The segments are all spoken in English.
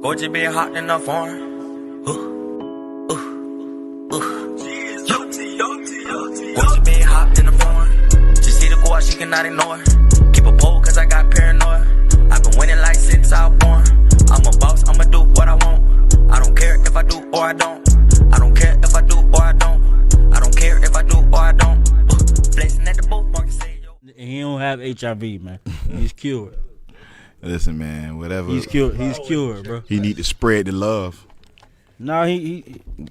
Boy, just been hot in the foreign. Boy, just been hot in the foreign. Just see the go out, she cannot ignore. Keep a pole, cause I got paranoia. I've been winning like since I was born. I'm a boss, I'ma do what I want. I don't care if I do or I don't. I don't care if I do or I don't. I don't care if I do or I don't. Flexing at the boat market, say yo. He don't have HIV, man. He's cured. Listen, man, whatever. He's cured. He's cured, bro. He need to spread the love. No,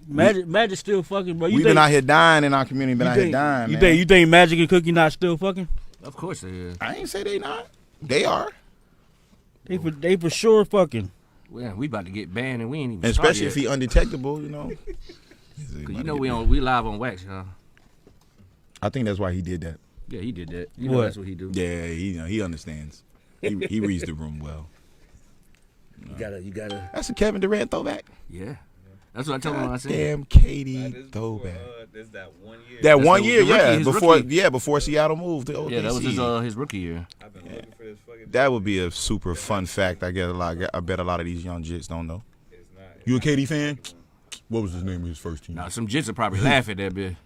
Magic still fucking, bro. We've been out here dying in our community. Been out here dying, man. You think Magic and Cookie not still fucking? Of course they is. I ain't say they not. They are. They for sure fucking. Well, we about to get banned and we ain't even. And especially if he undetectable, you know. Cause you know we live on wax, huh? I think that's why he did that. Yeah, he did that. You know that's what he do. Yeah, he understands. He reads the room well. You gotta. That's a Kevin Durant throwback. Yeah. That's what I told him when I said. Damn, Katie throwback. There's that 1 year. That 1 year, rookie. before Seattle moved to OKC. Yeah, that was his rookie year. I've been looking for this fucking. That would be a super fun fact. I bet a lot of these young jits don't know. It's not. You a KD fan? What was his name of his first team? Now some jits will probably laugh at that bit.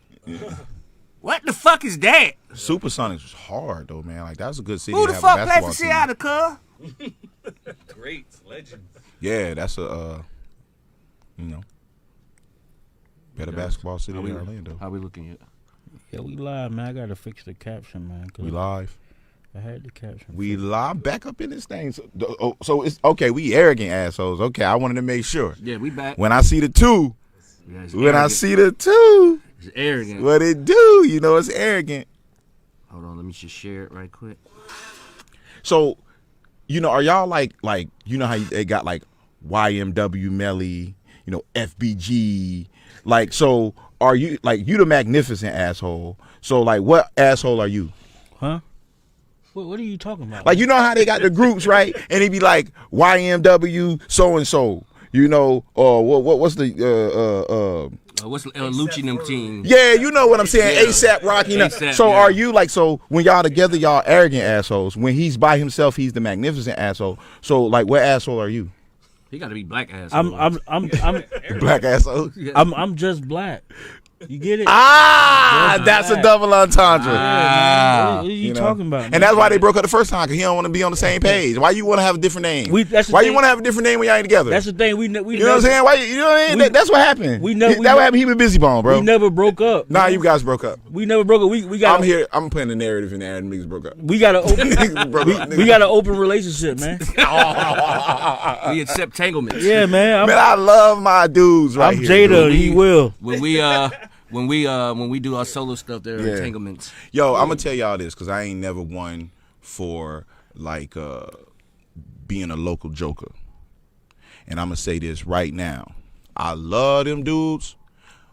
What the fuck is that? Supersonics was hard though, man. Like that was a good city. Who to the have fuck a plays basketball for team. Seattle, cuz? Greats, legends. Yeah, that's a better basketball city than Orlando. How we looking at? Yeah, we live, man. I gotta fix the caption, man. We live. I had the caption. We live back up in this thing. So it's okay. We arrogant assholes. Okay, I wanted to make sure. Yeah, we back. When I see the two, Yeah, it's when I arrogant. see the two, It's arrogant. what it do? You know, it's arrogant. Hold on, let me just share it right quick. So, are y'all like how they got like YMW Melly, FBG, like, so are you like you the magnificent asshole? So like, what asshole are you? Huh? What are you talking about? Like, you know how they got the groups, right? And it be like YMW so and so, or what's the What's the Lucci team? yeah, you know what I'm saying? Yeah. ASAP Rocky. A$AP, So yeah. are you like, so when y'all together, y'all arrogant assholes? When he's by himself, he's the magnificent asshole. So like, what asshole are you? He got to be black ass. I'm Black asshole. I'm just black. You get it? That's a double entendre. What are you talking about? And that's why they broke up the first time, because he don't want to be on the same page. Why you want to have a different name? You want to have a different name when y'all ain't together? That's the thing. You know what I'm saying? Why you know what I mean? That's what happened. That what happened. He was busy bone, bro. We never broke up. Nah, you guys broke up. We never broke up. We got. I'm here. I'm putting the narrative in there, and niggas broke up. We got an open. we got an open relationship, man. We accept entanglements. Yeah, man. Man, I love my dudes right I'm here. Jada. He will. When we do our solo stuff, there are entanglements. Yo, I'm gonna tell y'all this because I ain't never one for like being a local joker, and I'm gonna say this right now. I love them dudes,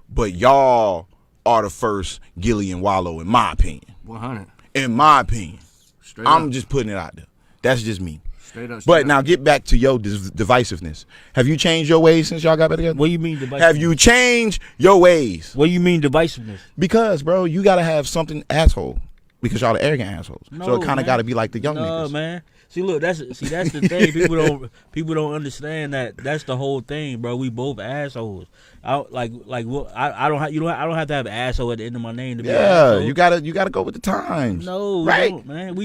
but y'all are the first Gilly and Wallow, in my opinion. 100. In my opinion, Straight I'm up. just putting it out there. That's just me. Straight up. But now get back to your divisiveness. Have you changed your ways since y'all got back together? What do you mean divisiveness? Have you changed your ways? What do you mean divisiveness? Because, bro, you gotta have something asshole. Because y'all the arrogant assholes. No, so it kind of man. got to be like the young niggas. No, man. See, look, that's the thing. People don't understand that. That's the whole thing, bro. We both assholes. I don't have to have an asshole at the end of my name to be an asshole. You gotta go with the times. No, right, don't, man.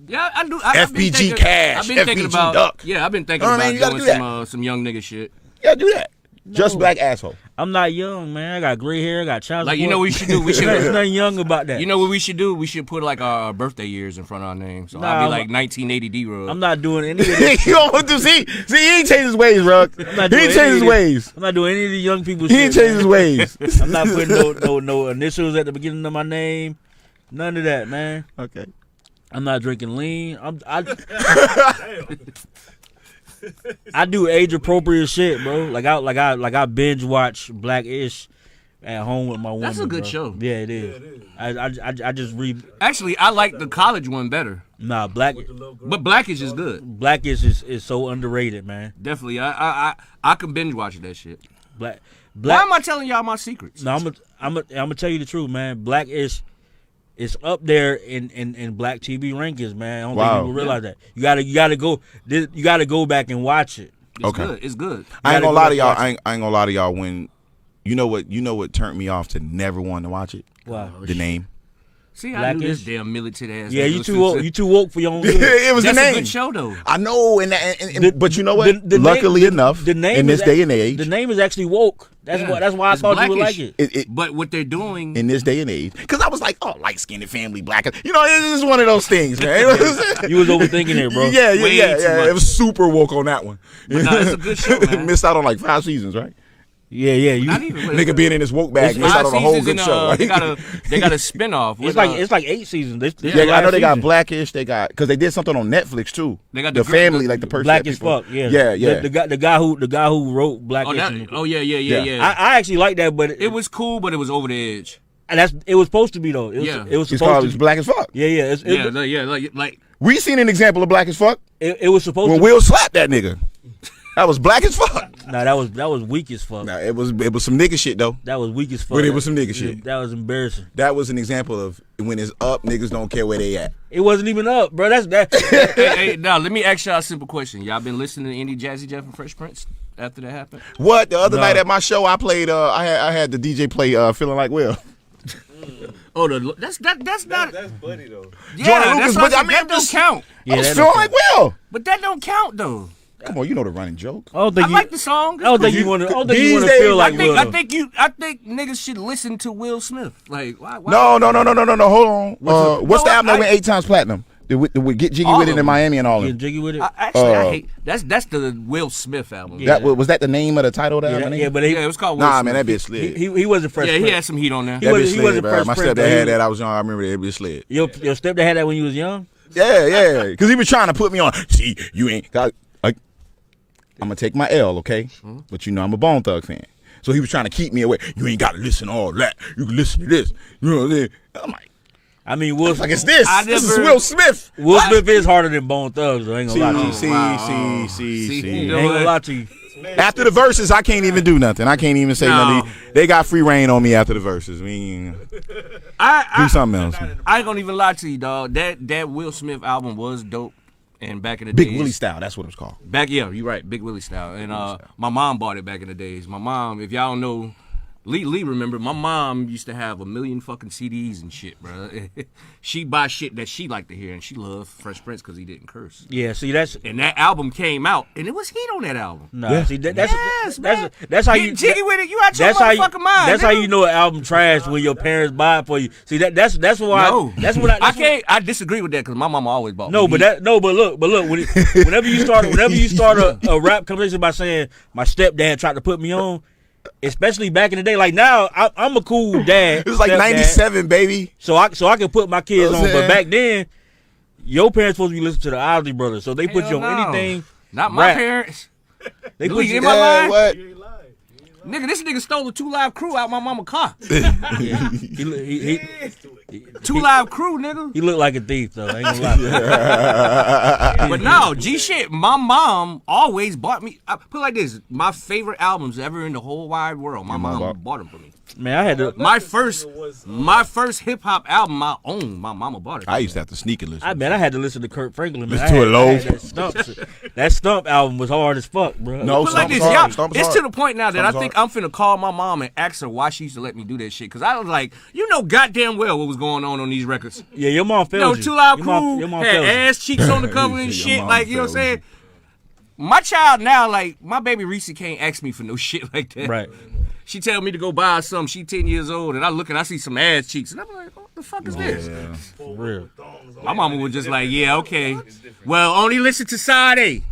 Yeah, I do. FBG Cash, I've been thinking FBG about. Duck. Yeah, I've been thinking You know about what I mean? You gotta doing do some young nigga shit. You gotta do that. Just black asshole. I'm not young, man. I got gray hair. I got child support. Like, you know what we should do? We should. There's nothing young about that. You know what we should do? We should put like our birthday years in front of our name. So I'll be like 1980 D-Rugg. I'm not doing any of this. You don't want to see. He ain't changed his ways, Rugg. He ain't changed his ways. I'm not doing any of the young people. He ain't changed his ways. I'm not putting no initials at the beginning of my name. None of that, man. Okay. I'm not drinking lean. I do age appropriate shit, bro. Like I binge watch Black-ish at home with my woman. That's a good bro. show. Yeah, it is. I just read. Actually, I like the college one better. Nah, Black. But Black-ish is good. Black-ish is so underrated, man. Definitely, I can binge watch that shit. Black. Why am I telling y'all my secrets? No, I'm gonna tell you the truth, man. Black-ish is up there in Black TV rankings, man. I don't think people realize that. You gotta go back and watch it. It's good. It's good. I ain't gotta gonna go lie back to y'all. and watch I ain't gonna lie to y'all. When you know what turned me off to never want to watch it. Wow. The name. See, I knew this Blackish? damn militant ass. Yeah, nigga you was too finna woke. say- You too woke for your own good. It was That's the a name. good show though. I know, but you know what? The name- Luckily enough, the name in this is day and age, the name is actually woke. That's Yeah. why I It's thought you would like Blackish. it. But what they're doing, in this day and age, because I was like, oh, light skinned family, black. You know, it's just one of those things, man. You was overthinking it, bro. Yeah, Way yeah. too It much. was super woke on that one. but no, it's a good show, man. Missed out on like 5 seasons, right? Yeah. You, Not even Nigga being in his woke bag, It's missed out 5 on a whole seasons good and, show. Right? they got a spinoff. it's like 8 seasons. Yeah, I know they got Blackish. They got because they did something on Netflix too. They got the the family, the- like the person. Black that as people- fuck. Yeah, yeah. The guy who wrote Blackish. Yeah. I actually like that, but It was cool, but it was over the edge. and it was supposed to be though. It was Yeah. supposed It's called to. Black as Fuck. Yeah. Like We seen an example of Black as Fuck It was supposed when to. Will slapped that nigga. That was Black as Fuck. Nah, that was weak as fuck. Nah, it was some nigga shit though. That was weak as fuck. But it was some nigga shit. That was embarrassing. That was an example of when it's up, niggas don't care where they at. It wasn't even up, bro. That's that. hey, now let me ask y'all a simple question. Y'all been listening to any Jazzy Jeff and Fresh Prince after that happened? What the other No. night at my show, I played. I had the DJ play "Feeling Like Will." Oh, that's not. That's Buddy though. Yeah, Jordan Lucas, that's but not, I mean, that don't just- count. Yeah, I was that feeling don't like Will. But that don't count though. Come on, you know the running joke. I don't think I you. like the song. I don't think you want to. I don't think you These want to days, feel like I think, Will. I think niggas should listen to Will Smith. Like, why? No. Hold on. What's the No, album that I- went 8 times platinum? With Get Jiggy All with it of in them. Miami and all Get them. jiggy with it. I hate that's the Will Smith album. Yeah. That was that the name of the title of that album? Yeah, but he, Yeah, it was called Will Nah, Smith. man, that bitch slid. he wasn't fresh. Yeah, he Prince. had some heat on there. He That wasn't- bitch he slid, wasn't bro. Fresh My Prince, stepdad though. had that. I was young. I remember that bitch slid. Your stepdad had that when you was young. Yeah, because he was trying to put me on. See, you ain't got. I'm gonna take my L, okay? But you know I'm a Bone Thug fan, so he was trying to keep me away. You ain't got to listen to all that. You can listen to this. You know what I'm saying? I'm like, I mean, Will it's this. I This is never- Will Smith. Will Smith is harder than Bone Thugs. So I ain't gonna lie to you. See. See, you I ain't gonna lie to you. After the verses, I can't even do nothing. I can't even say No. nothing. They got free reign on me after the verses. Do something else. I ain't gonna even lie to you, dog. That Will Smith album was dope. And back in the Big days, Willie style. That's what it was called. you're right, Big Willie style. And my mom bought it back in the days. My mom, if y'all don't know, Lee remember, my mom used to have 1 million fucking CDs and shit, bro. She buy shit that she liked to hear, and she loved Fresh Prince because he didn't curse. Yeah, see that's And that album came out, and it was heat on that album. nah. Yeah. See that's Yes, man. that's how Get you jiggy with it. You out your That's how motherfucking you. mind. That's how nigga. you know an album trash when your parents buy it for you. See that's why. No, That's what I can't. I disagree with that because my mama always bought. No, me but heat. look, whenever you start a rap conversation by saying my stepdad tried to put me on, especially back in the day. Like now, I'm a cool dad. It was like stepdad, 97, baby. so I can put my kids You know on. what I'm But back then, your parents supposed to be listening to the Isley Brothers, so they put you Hell on no. anything. Not my rap. parents. They Lee, put you. am I lying? What? Nigga, this nigga stole a 2 Live Crew out my mama car. He 2 Live Crew, nigga. looked like a thief though. I ain't gonna lie. To you. But no, G shit. My mom always bought me. I put it like this: my favorite albums ever in the whole wide world. My mom bought them for me. Man, I had to. My first hip hop album, my own. My mama bought it. I used to have to sneak and listen. I bet I had to listen to Kurt Franklin. Man. Listen to it low. That Stump album was hard as fuck, bro. No, Put it like Stump's this, hard. y'all. Stump's It's hard. to the point now that Stump's I think I'm finna call my mom and ask her why she used to let me do that shit. Cause I was like, you know, goddamn well what was going on these records. Yeah, your mom You know, failed you. 2 Live Your mom- Crew your mom had failed you. ass cheeks on the cover and Your shit. mom Like, you know what I'm failed saying? My child now, like, my baby Reese can't ask me for no shit like that. Right. She tell me to go buy her something. She 10 years old, and I look and I see some ass cheeks, and I'm like, what the fuck is this? For real. My mama was just like, yeah, okay. Well, only listen to side A.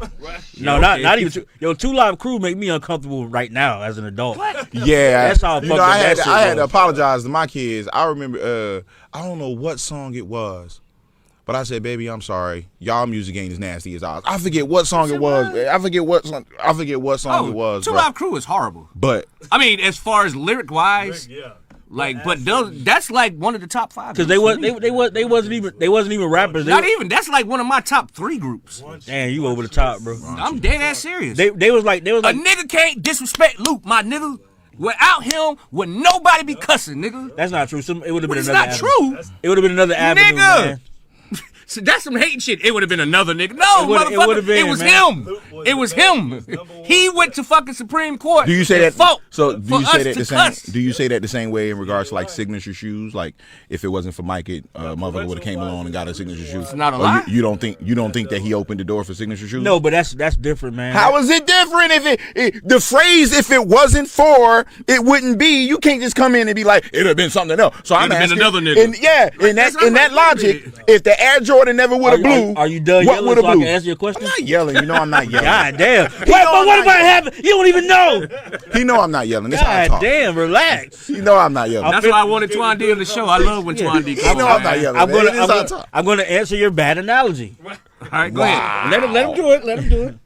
No, okay. not even. Yo, 2 Live Crew make me uncomfortable right now as an adult. Yeah, That's how you fucked know. up I that shit had to was. apologize to my kids. I remember. I don't know what song it was, but I said, "Baby, I'm sorry. Y'all music ain't as nasty as ours." I forget what song it was. I forget what song it was. 2 bro. Live Crew is horrible. But I mean, as far as lyric wise, like, but that's like one of the top 5. Because they wasn't even rappers. Not even. That's like one of my top 3 groups. Damn, you over the top, bro. I'm dead ass serious. They was like A nigga can't disrespect Luke, my nigga. Without him, would nobody be cussing, nigga? that's not true. It would have been It's another. not avenue. true. It would have been another avenue, Nigga. man. So that's some hating shit. It would have been another nigga. No, motherfucker. It was him. It was him. He went to fucking Supreme Court. Do you say that? Fought So do you say that the same? cuss. Do you say that the same way in regards to like signature shoes? Like if it wasn't for Mike, motherfucker would have came along and got a signature shoe. It's not a lie. You don't think that he opened the door for signature shoes? No, but that's different, man. How is it different if the phrase "if it wasn't for it wouldn't be"? You can't just come in and be like it'd have been something else. So I'm It'd have asking, been another nigga. in that logic, if the Air Jordan never would have blew, Are you done what yelling would so have I blew? can answer your question? I'm not yelling. You know I'm not yelling. God damn. But know what I'm about not having? You don't even know. He know I'm not yelling. This how I God talk. damn, relax. You know I'm not yelling. That's why I wanted Twan D on the show. I love when Twan D You comes know on. I'm not yelling. I'm man. This how I gonna talk. I'm gonna answer your bad analogy. All right, go ahead. Let him do it. Let him do it.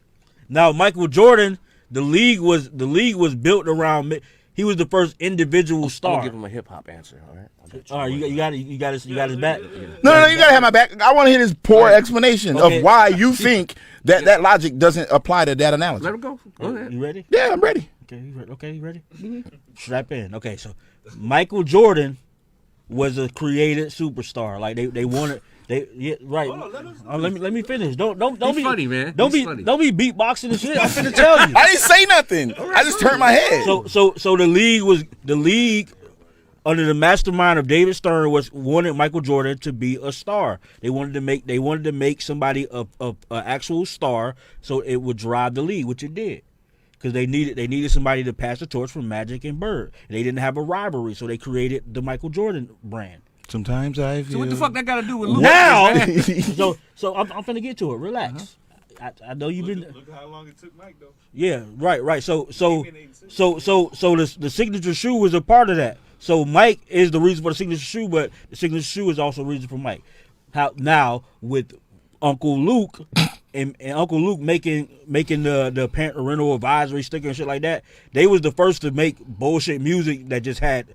Now, Michael Jordan, the league was built around. He was the first individual I'll star. give him a hip hop answer. All right. All right, you got his back. No, you gotta have my back. I want to hear his poor explanation Okay. of why you think that logic doesn't apply to that analogy. Let him go. Go ahead. You ready? Yeah, I'm ready. Okay, you ready? Strap in. Okay, so Michael Jordan was a created superstar. Like they wanted. Right. Let me finish. Don't He's be funny, man. Don't He's be funny. don't be beatboxing and shit. I'm finna tell you. I didn't say nothing. I just turned my head. So the league under the mastermind of David Stern wanted Michael Jordan to be a star. They wanted to make somebody a actual star so it would drive the league, which it did. Because they needed somebody to pass the torch from Magic and Bird. And they didn't have a rivalry, so they created the Michael Jordan brand. Sometimes I feel. So what the fuck that got to do with Luke? Now, so I'm finna get to it. Relax. I know you've been. Look how long it took Mike though. Yeah, right. So the signature shoe was a part of that. So Mike is the reason for the signature shoe, but the signature shoe is also the reason for Mike. How now with Uncle Luke and Uncle Luke making the parental advisory sticker and shit like that, they was the first to make bullshit music that just had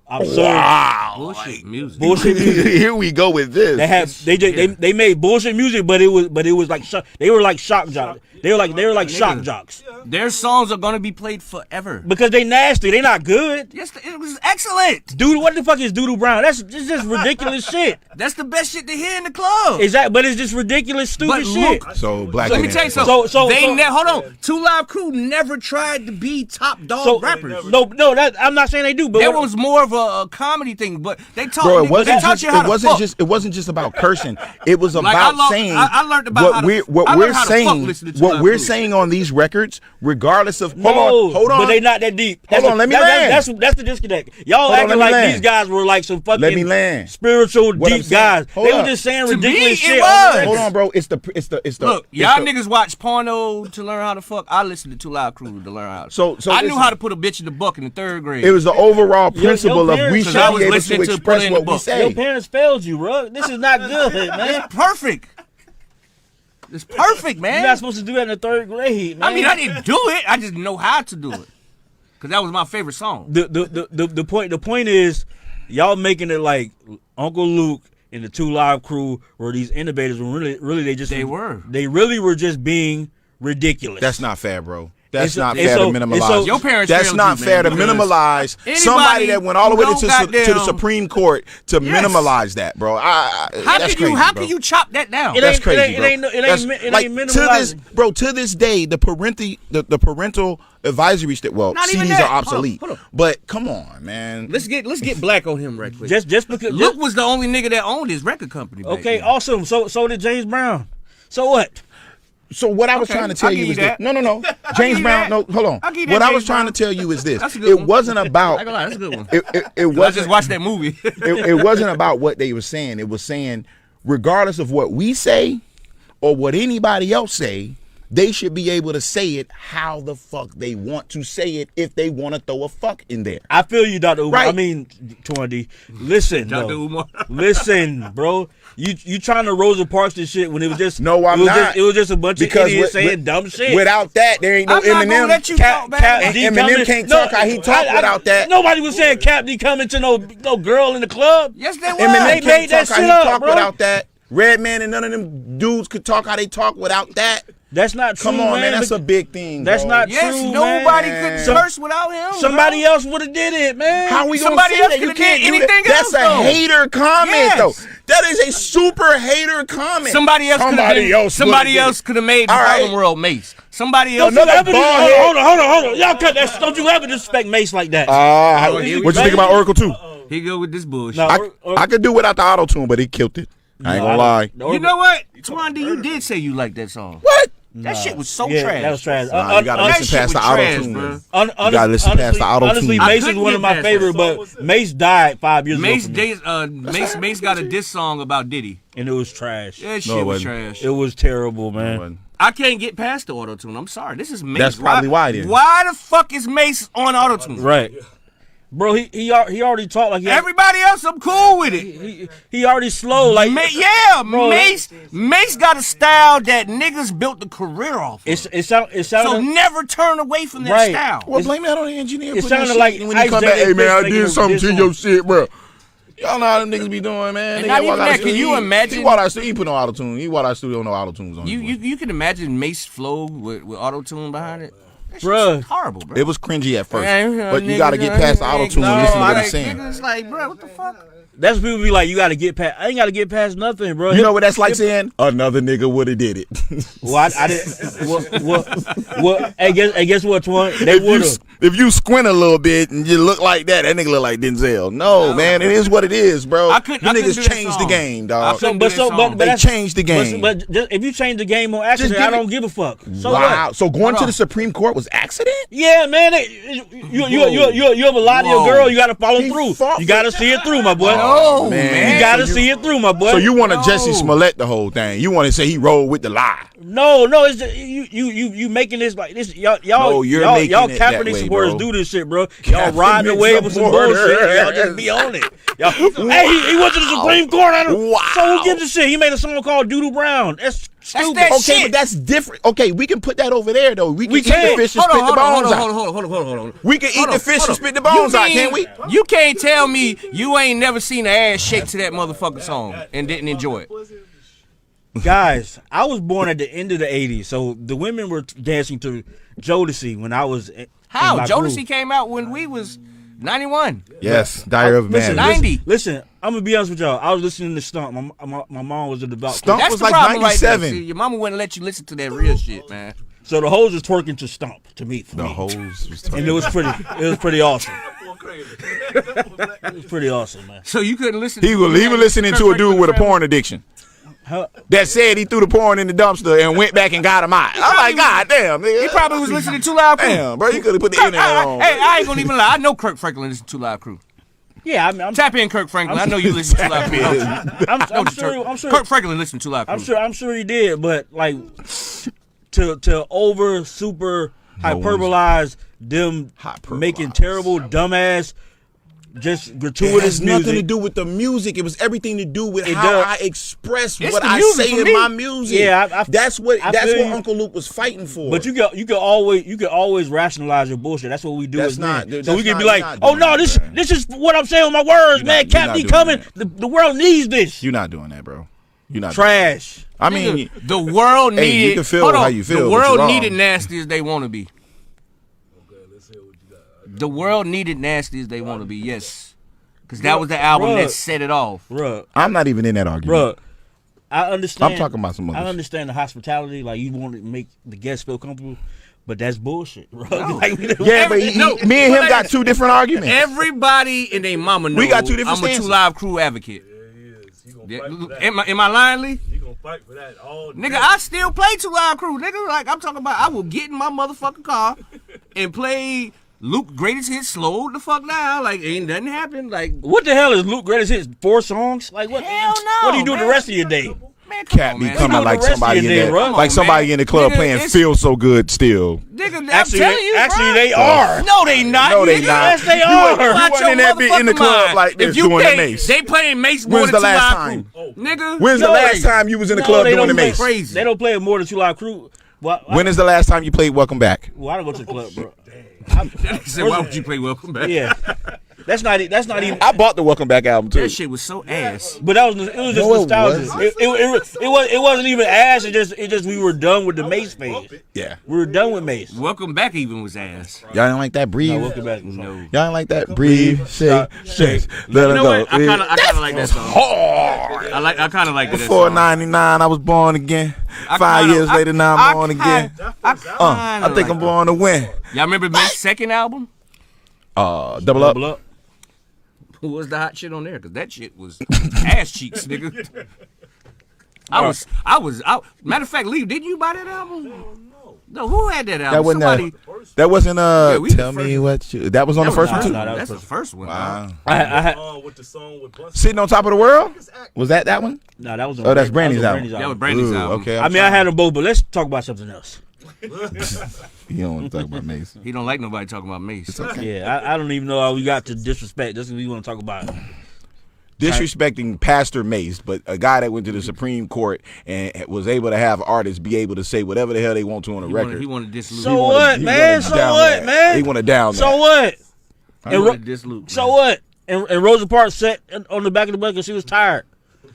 absurd Bullshit music. bullshit music. Here we go with this. They made bullshit music, but it was like they were like shock jocks. They were like shock jocks Their songs are gonna be played forever. because they nasty. They not good. Yes, it was excellent. Dude, what the fuck is Doodle Brown? That's just ridiculous shit. That's the best shit to hear in the club. But it's just ridiculous, stupid But shit. Luke- So black. Let me tell you something. So- hold on. Two Live Crew never tried to be top dog rappers. No, I'm not saying they do, but There was more of a comedy thing, but they taught. Bro, they taught you how to fuck. it wasn't just about cursing. It was Like, about saying I learned about how to- I learned how to fuck listening to what Live we're Crew. saying on these records, regardless of hold on. but they not that deep. Hold on, let me land. That's the disconnect. Y'all Hold on, acting let me like land. these guys were like some fucking Let me land. spiritual What I'm deep saying- guys. hold They up. were just saying To me, ridiculous it shit. was. Hold on, bro. It's the Look, it's y'all the- niggas watch porno to learn how to fuck. I listened to Two Live Crew to learn how to. So I knew listen. how to put a bitch in the buck in the third grade. It was the overall principle of we parents- should I be was able listening to to express Put in what the we book. say. Your parents failed you, bro. This is not good, man. It's perfect. It's perfect, man. You're not supposed to do that in the third grade, man. I mean, I didn't do it. I just know how to do it. Cause that was my favorite song. The point is, y'all making it like Uncle Luke and the Two Live Crew were these innovators when really they really were just being ridiculous. That's not fair, bro. That's And so- not and fair so- to and minimalize. so- Your parents That's failed not you, fair to man, because minimalize anybody somebody that went all the way who to don't the goddamn- Supreme Court to Yes. minimalize that, bro. How That's can you? crazy, How bro. can you chop that down? It That's ain't- crazy, it bro. ain't That's- like, minimalizing. to this day, the parental advisory Not even CDs that. are obsolete. Hold on. But come on, man. Let's get black on him right quick. just because Luke was the only nigga that owned his record company. Back okay, then. awesome. So did James Brown. So what? So what I was Okay, trying to tell I'll you give is you that. that. No. I'll James give you Brown. that. No, hold on. I'll give you that, What I was James trying Brown. to tell you is this. That's a good It one. wasn't about. I ain't gonna lie, that's a good one. It I wasn't. just watched that movie. it wasn't about what they were saying. It was saying, regardless of what we say or what anybody else say, they should be able to say it how the fuck they want to say it if they want to throw a fuck in there. I feel you, Dr. Umar. Right. I mean, Twan. Listen, Dr. though. Umar. Listen, bro. You trying to Rosa Parks this shit when it was just No, I'm it was not. Just, it was just a bunch Because of idiots with- saying dumb shit. Without that, there ain't no I'm not gonna Eminem. let you talk back. Eminem can't talk how he talk without that. Nobody was saying Cap D coming to no girl in the club. Yes, they were. Eminem They can't made that talk how shit he up, talk bro. without that. Redman and none of them dudes could talk how they talk without that. That's not true, Come on, man. That's a big thing. That's bro. not Yes, true, nobody man. could curse without him. Somebody bro. else would have did it, man. How we gonna Somebody say else that? You could've can't did do anything that. That's else, a though. hater comment, Yes. though. That is a super hater comment. Somebody else could have made the All right. Harlem World Mace. Somebody else. Don't you Another ever bald head. hold on. Y'all cut that. Don't you ever disrespect Mace like that? What you think about Oracle 2? He go with this bullshit. No. I could do without the auto tune, but he killed it. I ain't gonna lie. You know what? Twan, you did say you liked that song. What? That shit was so Yeah, trash. that was trash. Nah, you gotta that listen shit past the was auto trash, tune. bro. You gotta listen past the auto Honestly, tune. Mace is couldn't one of get my past favorite, but Mace died 5 years Mace, ago. from me, Mace got a diss song about Diddy. and it was trash. That shit No, it was wasn't. trash. It was terrible, man. I can't get past the auto tune. I'm sorry. This is Mace. That's probably why then. Why the fuck is Mace on auto tune? Right, bro. He already talked like Everybody else, I'm cool with it. he already slow like Bro, Mace got a style that niggas built the career off. Of. it So sounded never turn away from that Right. style. Well, blame that on the engineer. it putting that sounded shit like in when Ice you come J back. Hey and man, I Fish did making something a to diss your song. shit, bro. Y'all know how them niggas be doing, man. And They not got even Walk Out that, can you Studio. imagine- He Walk Out Studio. He put no auto tune. He Walk Out Studio, no auto tunes on. You can imagine Mace flow with auto tune behind it. That shit's Bruh. horrible, bro. It was cringy at first, Yeah, but you gotta get past the auto tune and listen to what he's saying. Niggas like, bro, what the fuck? That's people be like, you got to get past. I ain't got to get past nothing, bro. You know what that's like saying? Another nigga would have did it. Well, I didn't. Well, hey, guess what, Twan? They would have. If you squint a little bit and you look like that nigga look like Denzel. No, man, it is what it is, bro. I couldn't do niggas that changed the song. game, dog. couldn't do that song. They that's- changed the game. But just, if you change the game on accident, give I it- don't give a fuck. So wow. what? So going Hold to on. the Supreme Court was accident? Yeah, man. You have a lot of your Whoa. girl. You got to follow He through. fought You got to see it through, my boy. Oh, man. You got to So see it through, my boy. So you want to Jesse No. Smollett the whole thing? You want to say he rolled with the lie? No, it's just, you making this like this. Y'all, No, you're y'all making it that Kaepernick way, supporters bro. do this shit, bro. Y'all Kaepernick riding the wave with some supporters. bullshit. Y'all just be on it. Y'all, hey, he went to the Supreme Court. Wow. So who gives a shit? He made a song called Doodle Brown. That's stupid. that Okay, shit. but that's different. Okay, we can put that over there though. We can eat can. the fish and spit the bones out. Hold on. We can eat Hold the on, fish hold and on. spit the bones out, You can't we? mean- You can't tell me you ain't never seen an ass shake to that motherfucking song and didn't enjoy it. Guys, I was born at the end of the 80s, so the women were dancing to Jodeci when I was in How? my Jodeci group. came out when we was 91. Yes, Diary of a Listen, Man. 90. Listen, I'm gonna be honest with y'all. I was listening to Stump. My mom was a devout. Stump? That's was the like problem right there. 97. See, your mama wouldn't let you listen to that real shit, man. So the hoes was twerking to Stump to me. For The me. hose was And it was pretty awesome. It was pretty awesome, man. So you couldn't listen. He was listening to a dude with a porn addiction How, that said he threw the porn in the dumpster and went back and got him out. I'm like, God damn, nigga. He probably was listening to Too Loud Crew. Damn, bro, you could have put the internet on. Hey, I ain't gonna even lie. I know Kirk Franklin listens to Too Loud Crew. yeah, I'm Tap in, Kirk Franklin. I know you listen to Too Loud Crew. don't you? I'm sure. Kirk Franklin listened to Too Loud Crew. I'm sure he did, but like to over super hyperbolize them Hyperbolize. making terrible dumbass just It gratuitous has nothing to music. do with the music. It was everything to do with It how does. I express It's what the I music say for in me. my music. Yeah, that's what I feel you. Uncle Luke was fighting for. But you can always rationalize your bullshit. That's what we do That's as not- men. dude, So we that's can be not- like, you're not oh doing no, that, this is what I'm saying with my words, You're man. not- Cap you're not D doing coming. that. The world needs this. you're not doing that, bro. You're not. Trash. I mean, The world Hey, you needed. can feel hold on. how you feel, The but world you're wrong. needed nasty as they want to be. The world needed nasty as they want to be. Yes, because that was the album Bruh. that set it off. Bruh, I'm not even in that argument. I understand. I'm talking about some others. I understand the hospitality, like you want to make the guests feel comfortable, but that's bullshit, bro. Like, Yeah, but me and him got two different arguments. Everybody and their mama knows We got two different I'm a stances. Too Live Crew advocate. Yeah, am I lying, Lee? You gonna fight for that all day. Nigga, I still play Too Live Crew. Nigga, like I'm talking about, I will get in my motherfucking car and play Luke Greatest Hits slow the fuck down. Like ain't nothing happened. Like what the hell is Luke Greatest Hits? 4 songs? Like what? Hell no, What do you do man. the rest of your day? man, come Cat on, be man. coming do like the rest of somebody in your day, there, bro. like Come somebody on, in the club man. playing It's- "Feel So Good" still. Nigga, I'm Actually, telling you, actually, bro. they are. No, they not. No, they nigga. not. Yes, they You are. wasn't- Watch you wasn't in your that bit in the motherfucking club mind. like this If you doing the can't- Mace. They playing Mace more When's than the Too last Live time? Crew. Nigga, When's the No, last time you was in the club they doing don't the play Mace? crazy. They don't play it more than Too Live Crew. Well, When is the last time you played "Welcome Back"? I don't go to the club, bro. He said, why would you play Welcome Back? Yeah. That's not even. I bought the Welcome Back album too. That shit was so ass. But it was just nostalgia. It wasn't even ass. It just we were done with the Mace phase. Yeah. We were done with Mace. Welcome Back even was ass. Y'all didn't like that? Breathe. No, Welcome Back. No. Y'all didn't like that? Breathe. Shake. Let her You know go. what? I kind of like that song. Hard. I kind of like that song. 499, I was born again. 5 years later, now I'm born again. I think I'm born to win. Y'all remember Mace's second album? Double up. Who was the hot shit on there? Because that shit was ass cheeks, nigga. I was. Matter of fact, Lee, didn't you buy that album? No, who had that album? That wasn't Tell Me What You. That was on the first one too. That's the first one. Wow. With the song with Sitting on Top of the World. Was that one? No, that was. That's Brandy's album. That was Brandy's album. Okay. I mean, I had them both, but let's talk about something else. You don't want to talk about Mace. He don't like nobody talking about Mace. Yeah, I don't even know how we got to disrespect. That's what we want to talk about. Disrespecting Pastor Mace, but a guy that went to the Supreme Court and was able to have artists be able to say whatever the hell they want to on a record. He wanted to diss Luke. So what, man? So what, man? He wanted down. So what? He wanted to diss Luke. So what? And Rosa Parks sat on the back of the bus because she was tired.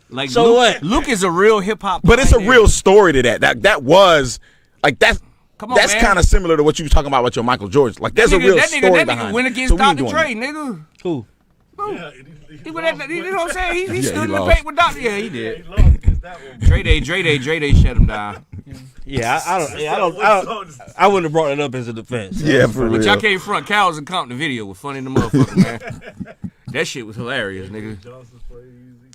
Like so Luke, what? Luke is a real hip hop. But it's a real story to that. That was like that's. Come on, that's man. kind of similar to what you was talking about with your Michael George. Like there's a real story that behind nigga went it. against So we ain't Dr. doing Dre, that. nigga. Who? He went at, you know what I'm saying? He stood in the lost. paint with Dr. Yeah, he did. Dre Day shut him down. Yeah, I wouldn't have brought it up as a defense. Yeah, for real. But y'all came front cows and Compton video was funny in the motherfucker, man. That shit was hilarious, nigga.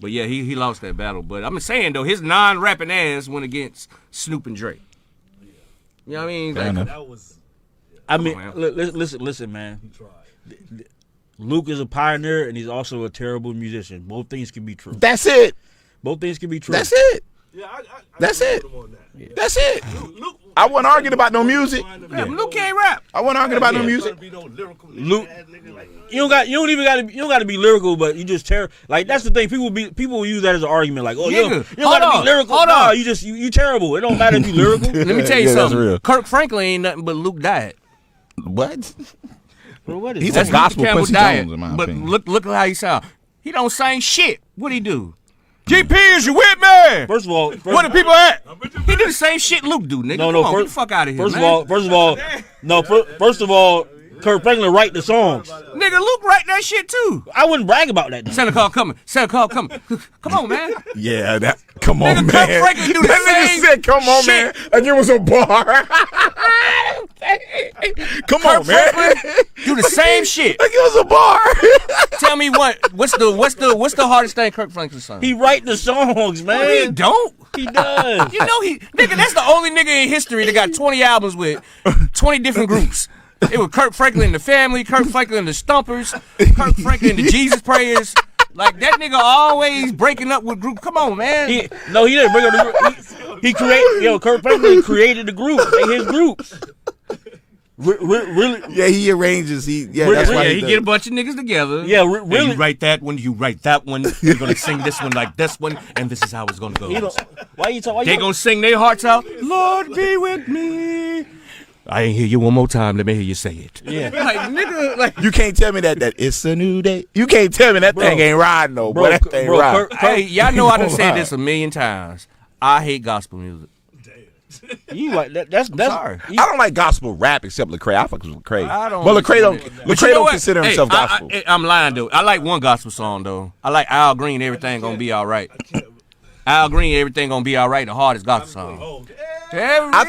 But yeah, he lost that battle. But I'm saying though, his non-rapping ass went against Snoop and Drake. You know what I mean? Like, that was. I mean, listen, man. He tried. Luke is a pioneer, and he's also a terrible musician. Both things can be true. That's it. Both things can be true. That's it. Yeah, That's it. on that. Yeah. That's it. I wasn't arguing about no music. yeah, Luke can't rap. I wasn't arguing about no music. Luke, you don't got to be lyrical, but you just like that's the thing. People will use that as an argument, like, oh, you don't got to be lyrical. Hold on. You terrible. It don't matter if you lyrical. Let me tell you Yeah, that's something. real. Kirk Franklin ain't nothing but Luke died. What? Bro, what is He's that? a gospel Campbell Quincy died. Jones, in my But opinion. look how he sound. He don't sing shit. What he do? GP, is you with me? First of all, Where the people at? He do the same shit Luke do, nigga. No, Come on, first, get the fuck out of here, First man. of all, Kurt Franklin write the songs. Nigga, Luke write that shit too. I wouldn't brag about that. Though. Santa Claus coming. Come on, man. Yeah, come on, Nigga, man. Kirk Franklin do the That same nigga said, come on, shit. man. And there was a bar. Come on, man. Franklin do the same shit. Like it was a bar. Tell me what's the hardest thing Kirk Franklin sung? He write the songs, man. No, he don't. He does. You know nigga, that's the only nigga in history that got 20 albums with 20 different groups. It was Kirk Franklin and the Family, Kirk Franklin and the Stumpers, Kirk Franklin and the Jesus Prayers. Like that nigga always breaking up with group. Come on, man. He didn't bring up the group. Kurt Franklin created the group. They his groups. Really? Yeah, he arranges. That's why he get a bunch of niggas together. Yeah, Hey, really. you write that one, you write that one. You're gonna sing this one like this one, and this is how it's gonna go. Why you talking? They gonna sing their hearts out. Lord be with me. I ain't hear you one more time. Let me hear you say it. Yeah. Like nigga, like You can't tell me that it's a new day. You can't tell me that thing ain't riding though. Bro, that thing ride. hey, y'all know I done said this a million times. I hate gospel music. You like that? That's sorry. I don't like gospel rap except Lecrae. I fuck with Lecrae. I don't But Lecrae don't. understand it. Lecrae But you know don't what? consider Hey, himself gospel. I'm lying though. I like one gospel song though. I like Al Green. Everything gonna be all right. Al Green. Everything gonna be all right. The hardest gospel song. I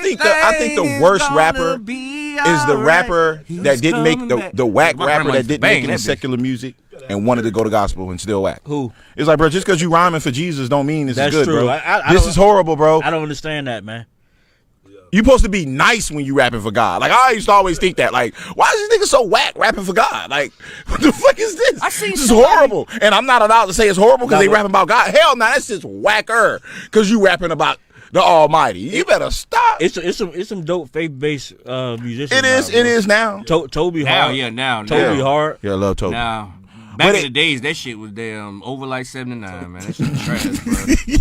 think the worst rapper is the rapper that didn't make the whack My rapper grandma that used to didn't bang make it that in bitch. secular music and wanted to go to gospel and still whack. Who? It's like, bro, just because you rhyming for Jesus don't mean this That's is good, true. bro. I This don't- is horrible, bro. I don't understand that, man. You supposed to be nice when you rapping for God. Like I used to always think that. Like, why is this nigga so whack rapping for God? Like, what the fuck is this? I seen This is somebody- horrible. And I'm not allowed to say it's horrible because they No. rapping about God. Hell no, that's just whacker. Because you rapping about the Almighty. You better stop. It's some dope faith-based musicians. It is now. Toby Now, Hart. yeah, now. Toby Hart. Yeah, I love Toby. Now, back But in the days, that shit was damn over like 79, man. That shit was trash, bro.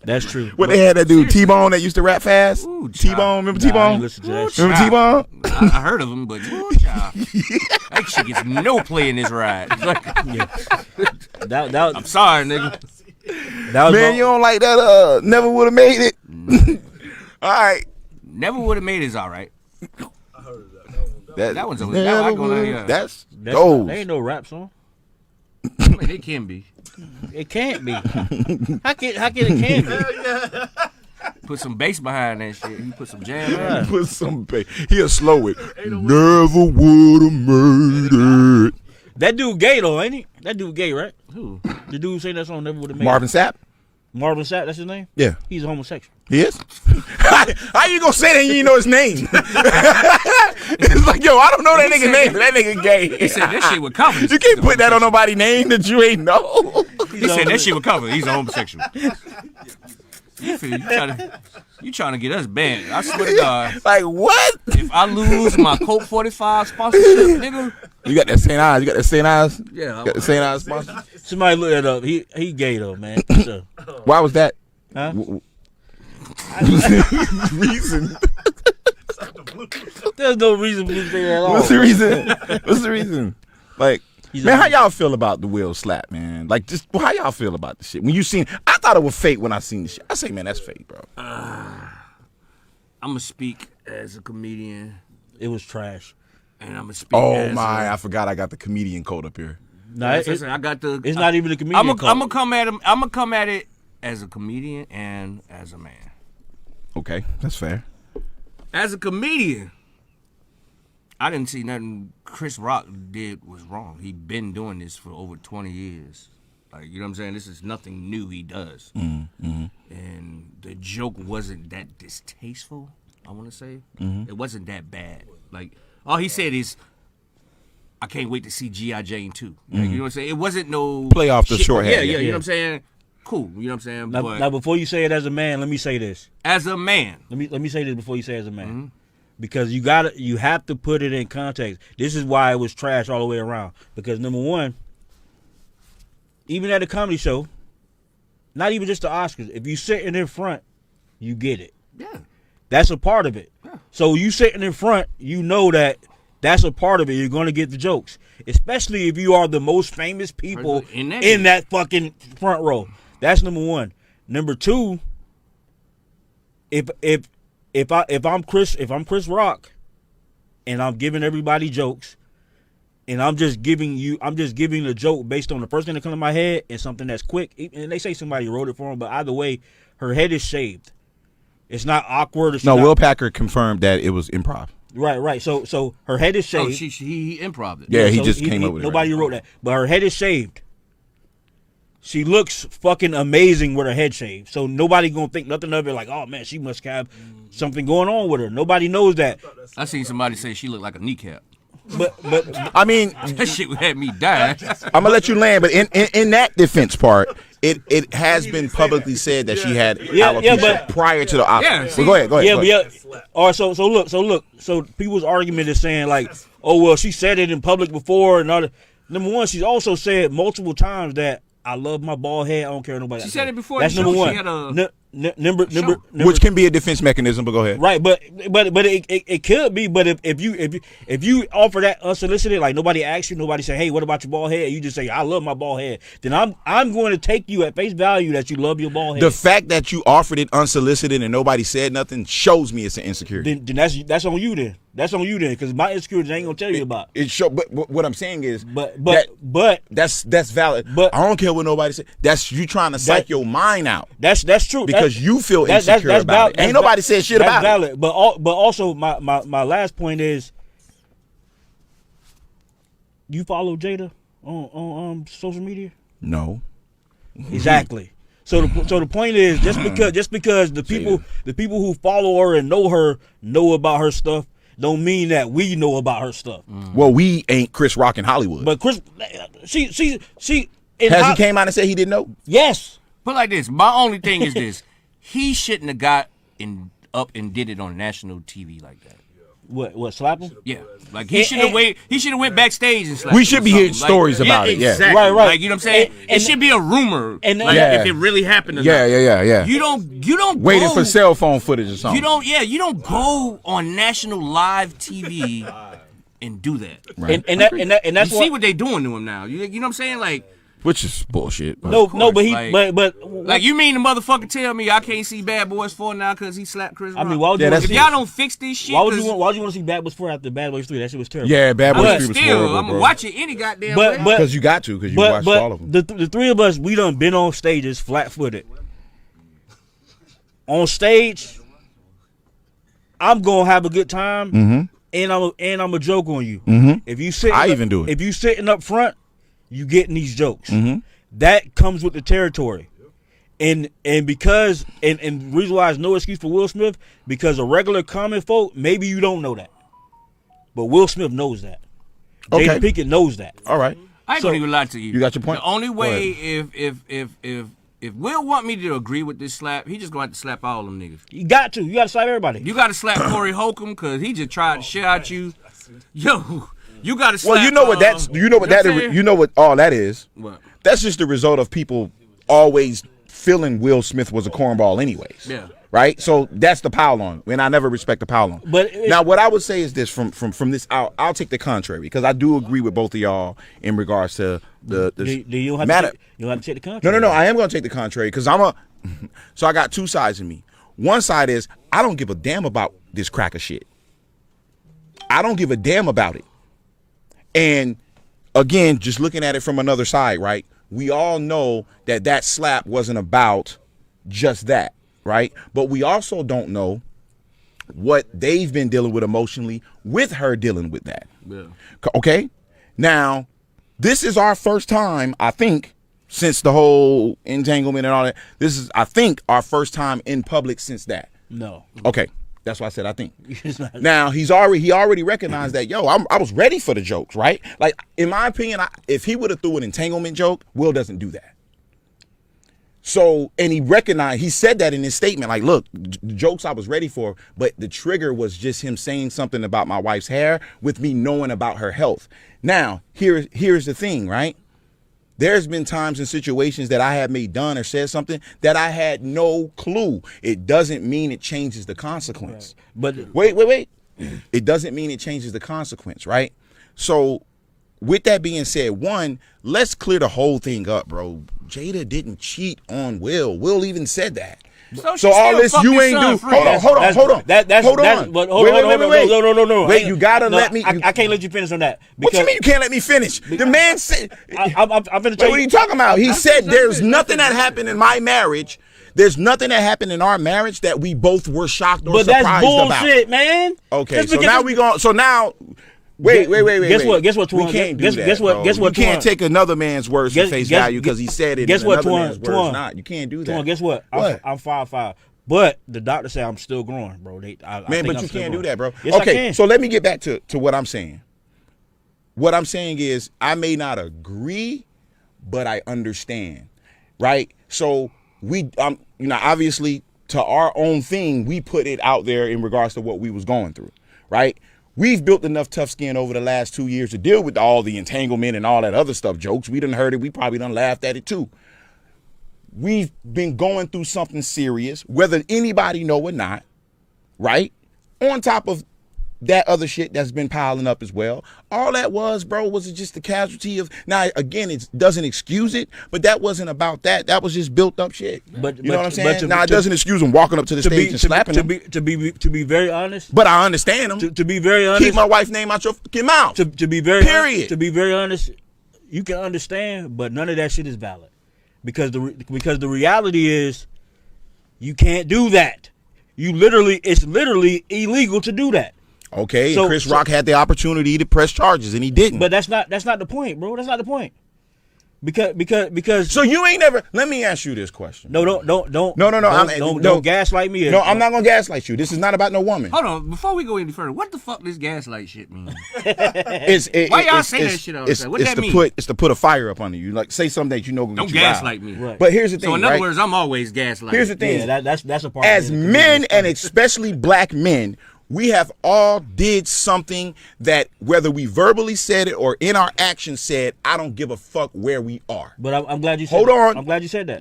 That's true. What they had that dude T-Bone that used to rap fast? Ooh, T-Bone, remember Nah, I T-Bone? ain't listen to that shit. Remember T-Bone? I heard of him, but ooh, child. That shit gets no play in this ride. It's like, That I'm sorry, nigga. was Man, you don't like that? Never would have made it. All right. Never would have made it. Is all right. That one's a- Never that one gonna- would've- yeah. That's That gold. ain't no rap song. I mean, it can be. It can't be. How can it can be? Put some bass behind that shit. You put some jam in it. Put some bass. He'll slow it. Never would have made it. That dude gay though, ain't he? That dude gay, right? Who? The dude who say that song never would have made Marvin Sapp? Marvin Sapp, that's his name? Yeah. He's a homosexual. He is? How you gonna say that and you know his name? It's like, yo, I don't know that nigga's name. That nigga gay. He said that shit would cover. You can't put that on nobody's name that you ain't know. He said that shit would cover. He's a homosexual. You trying to get us banned? I swear to God. Like, what? If I lose my Coke 45 sponsorship, nigga. You got that St. Eyes. You got that St. Eyes? Yeah. Got the St. Eyes sponsor? Somebody look that up. He gay though, man. So, Why was that? huh? Reason. There's no reason for you to say that at all. What's the reason? What's the reason? Like, He's man, a- how y'all feel about the Will slap, man? Like, just how y'all feel about the shit? When you seen, I thought it was fake when I seen the shit. I say, man, that's fake, bro. I'm gonna speak as a comedian, It was trash. and I'm gonna speak. Oh as my, I forgot I got the comedian code up here. No, Listen, I got the. it's not even a comedian. I'm code. gonna come at him. I'm gonna come at it as a comedian and as a man. Okay, that's fair. As a comedian, I didn't see nothing Chris Rock did was wrong. He been doing this for over 20 years. Like, you know what I'm saying? This is nothing new he does. Mm-hmm. And the joke wasn't that distasteful, I want to say. Mm-hmm. It wasn't that bad. Like, all he said is, I can't wait to see G.I. Jane 2. Like, you know what I'm saying? It wasn't no... Play off the shit. shorthand, Yeah, yeah. you know what I'm saying? Cool, you know what I'm saying? Now, But now, before you say it as a man, let me say this. as a man, Let me say this before you say it as a man, because you have to put it in context. This is why it was trash all the way around. Because number one, even at a comedy show, not even just the Oscars, if you sitting in front, you get it. yeah. That's a part of it. So you sitting in front, you know that's a part of it. You're going to get the jokes, especially if you are the most famous people In in that- that fucking front row. That's number one. Number two, if I'm Chris Rock, and I'm giving everybody jokes, and I'm just giving the joke based on the first thing that comes to my head and something that's quick. And they say somebody wrote it for him, but either way, her head is shaved. It's not awkward. It's No, not, Will Packer confirmed that it was improv. Right. So her head is Oh, shaved. he improv it. Yeah, he So just came up with it. Nobody right. wrote that, but her head is shaved. She looks fucking amazing with her head shaved. So nobody gonna think nothing of it. Like, oh man, she must have something going on with her. Nobody knows that. I seen somebody say she looked like a kneecap. But I mean, That shit had me dying. I'm gonna let you land, but in that defense part, it has been publicly said that she had alopecia but- prior to the op. Yeah, Well, see- go ahead. yeah, go but ahead. yeah. All right, so look. So people's argument is saying like, oh well, she said it in public before and all that. Number one, she's also said multiple times that I love my bald head. I don't care what nobody. She else said says. it before That's the number show. one. She had a Number Which can be a defense mechanism, but go ahead. right, but it could be. But if you offer that unsolicited, like nobody asks you, nobody say, hey, what about your bald head? You just say, I love my bald head. Then I'm going to take you at face value that you love your bald head. The fact that you offered it unsolicited and nobody said nothing shows me it's an insecurity. then that's on you then. That's on you then, because my insecurities I ain't gonna tell you about. It show, but what I'm saying is, But that's valid. But- I don't care what nobody says. That's you trying to psych your mind out that's true because you feel insecure about valid. it. Ain't nobody said shit That's about valid. it. But also my last point is, you follow Jada on social media? No. Exactly. So the point is, just because the people who follow her and know about her stuff don't mean that we know about her stuff. Well, we ain't Chris Rock in Hollywood. But Chris, she Has he came out and said he didn't know? Yes. Put like this. My only thing is this: he shouldn't have got up and did it on national TV like that. What slap him? Yeah, like he should have went backstage and slapped. We him should or be hearing something. stories about it. Yeah. Exactly. Right. Like, you know what I'm saying? And it should be a rumor. and- Like, Yeah. if it really happened or Yeah. not. You don't Waiting go, for cell phone footage or something. you don't go on national live TV and do that. Right. And that's You see what they doing to him now. You know what I'm saying? Like, Which is bullshit. no, but he, like- but like you mean the motherfucker tell me I can't see Bad Boys 4 now because he slapped Chris Rock? I mean, why would you Yeah, want that's to if see? y'all don't fix this shit, Why would you want to see Bad Boys 4 after Bad Boys 3? That shit was terrible. Yeah, Bad Boys 3 was still, horrible, I'm bro. gonna watch it any goddamn But- way. but- Because you got to, because you But watched all of them. the three of us, we done been on stages flat-footed. On stage, I'm gonna have a good time, and I'm a joke on you. If you sit, I even do it. If you sitting up front, you getting these jokes. That comes with the territory, and because and the reason why there's no excuse for Will Smith, because a regular common folk, maybe you don't know that, but Will Smith knows that. Okay. Jada Pinkett knows that. All right. I ain't gonna even lie to you. You got your point? The only Go way if Will want me to agree with this slap, he just gonna have to slap all them niggas. You got to slap everybody. You gotta slap Corey Holcomb because he just tried to shit out you. Yo, you gotta slap. Well, you know what that's. You know what that. I'm saying? You know what all that is. What? That's just the result of people always feeling Will Smith was a cornball, anyways. Yeah. Right. So that's the pile on, and I never respect the pile on. But now, what I would say is this: from this, I'll take the contrary because I do agree with both of y'all in regards to the You don't have matter. to take, you don't have to take the contract. No. I am going to take the contrary because So I got two sides of me. One side is I don't give a damn about this cracker shit. I don't give a damn about it. And again, just looking at it from another side, right? We all know that slap wasn't about just that, right? But we also don't know what they've been dealing with emotionally with her dealing with that. Yeah. Okay? Now, this is our first time, I think, since the whole entanglement and all that. This is, I think, our first time in public since that. No. Okay. That's why I said I think. It's not. Now he already recognized that, yo, I was ready for the jokes, right? Like, in my opinion, if he would have threw an entanglement joke, Will doesn't do that. So, and he said that in his statement, like, look, the jokes I was ready for, but the trigger was just him saying something about my wife's hair with me knowing about her health. Now, here's the thing, right? There's been times and situations that I have made done or said something that I had no clue. It doesn't mean it changes the consequence. But Wait. It doesn't mean it changes the consequence, right? So with that being said, one, let's clear the whole thing up, bro. Jada didn't cheat on Will. Will even said that. So all this you ain't do. Hold on. Hold on. But hold on. Wait. No. Wait, you gotta let me. I can't let you finish on that. What you mean you can't let me finish? The man said. I'm finna Wait, tell what are you talking about? He said there's nothing that happened in my marriage. There's nothing that happened in our marriage that we both were shocked or But surprised that's bullshit, about. man. Okay, Just so because- now we going. So now. Wait. Guess what, We Twan? can't do Guess that, what? bro. Guess what, You can't Twan? take another man's words for Guess- face guess- value because he said it. Guess and what, another Twan? man's words Twan. not. You can't do that. Twan, guess what? What? I'm 5'5", but the doctor said I'm still growing, bro. Man, but you can't do that, bro. Yes, I Okay, can. so let me get back to what I'm saying. What I'm saying is I may not agree, but I understand, right? So obviously to our own thing, we put it out there in regards to what we was going through, right? We've built enough tough skin over the last 2 years to deal with all the entanglement and all that other stuff, jokes. We done heard it. We probably done laughed at it too. We've been going through something serious, whether anybody know or not, right? On top of that other shit that's been piling up as well. All that was, bro, was just the casualty of, now, again, it doesn't excuse it, but that wasn't about that. That was just built up shit. You know what I'm saying? Now, it doesn't excuse him walking up to the stage and slapping him. To be very honest. But I understand him. To be very honest. Keep my wife's name out your fucking mouth. To be very Period. To be very honest, you can understand, but none of that shit is valid, because the reality is, you can't do that. It's literally illegal to do that. Okay, So- and Chris Rock had the opportunity to press charges, and he didn't. But that's not the point, bro. That's not the point. Because so you ain't never. Let me ask you this question. don't gaslight me. No, I'm not gonna gaslight you. This is not about no woman. Hold on, before we go any further, what the fuck this gaslight shit mean? Why y'all say that shit all the time? What it's that to mean? It's to put a fire up under you. Like, say something that you know gonna Don't get you riled. gaslight me. Right. But here's the thing. So in other right? words, I'm always gaslighting. Here's the thing. Yeah, that's a part. As of it. men, and especially black men, We have all did something that whether we verbally said it or in our actions said, I don't give a fuck where we are. But I'm glad you said Hold that. on. I'm glad you said that.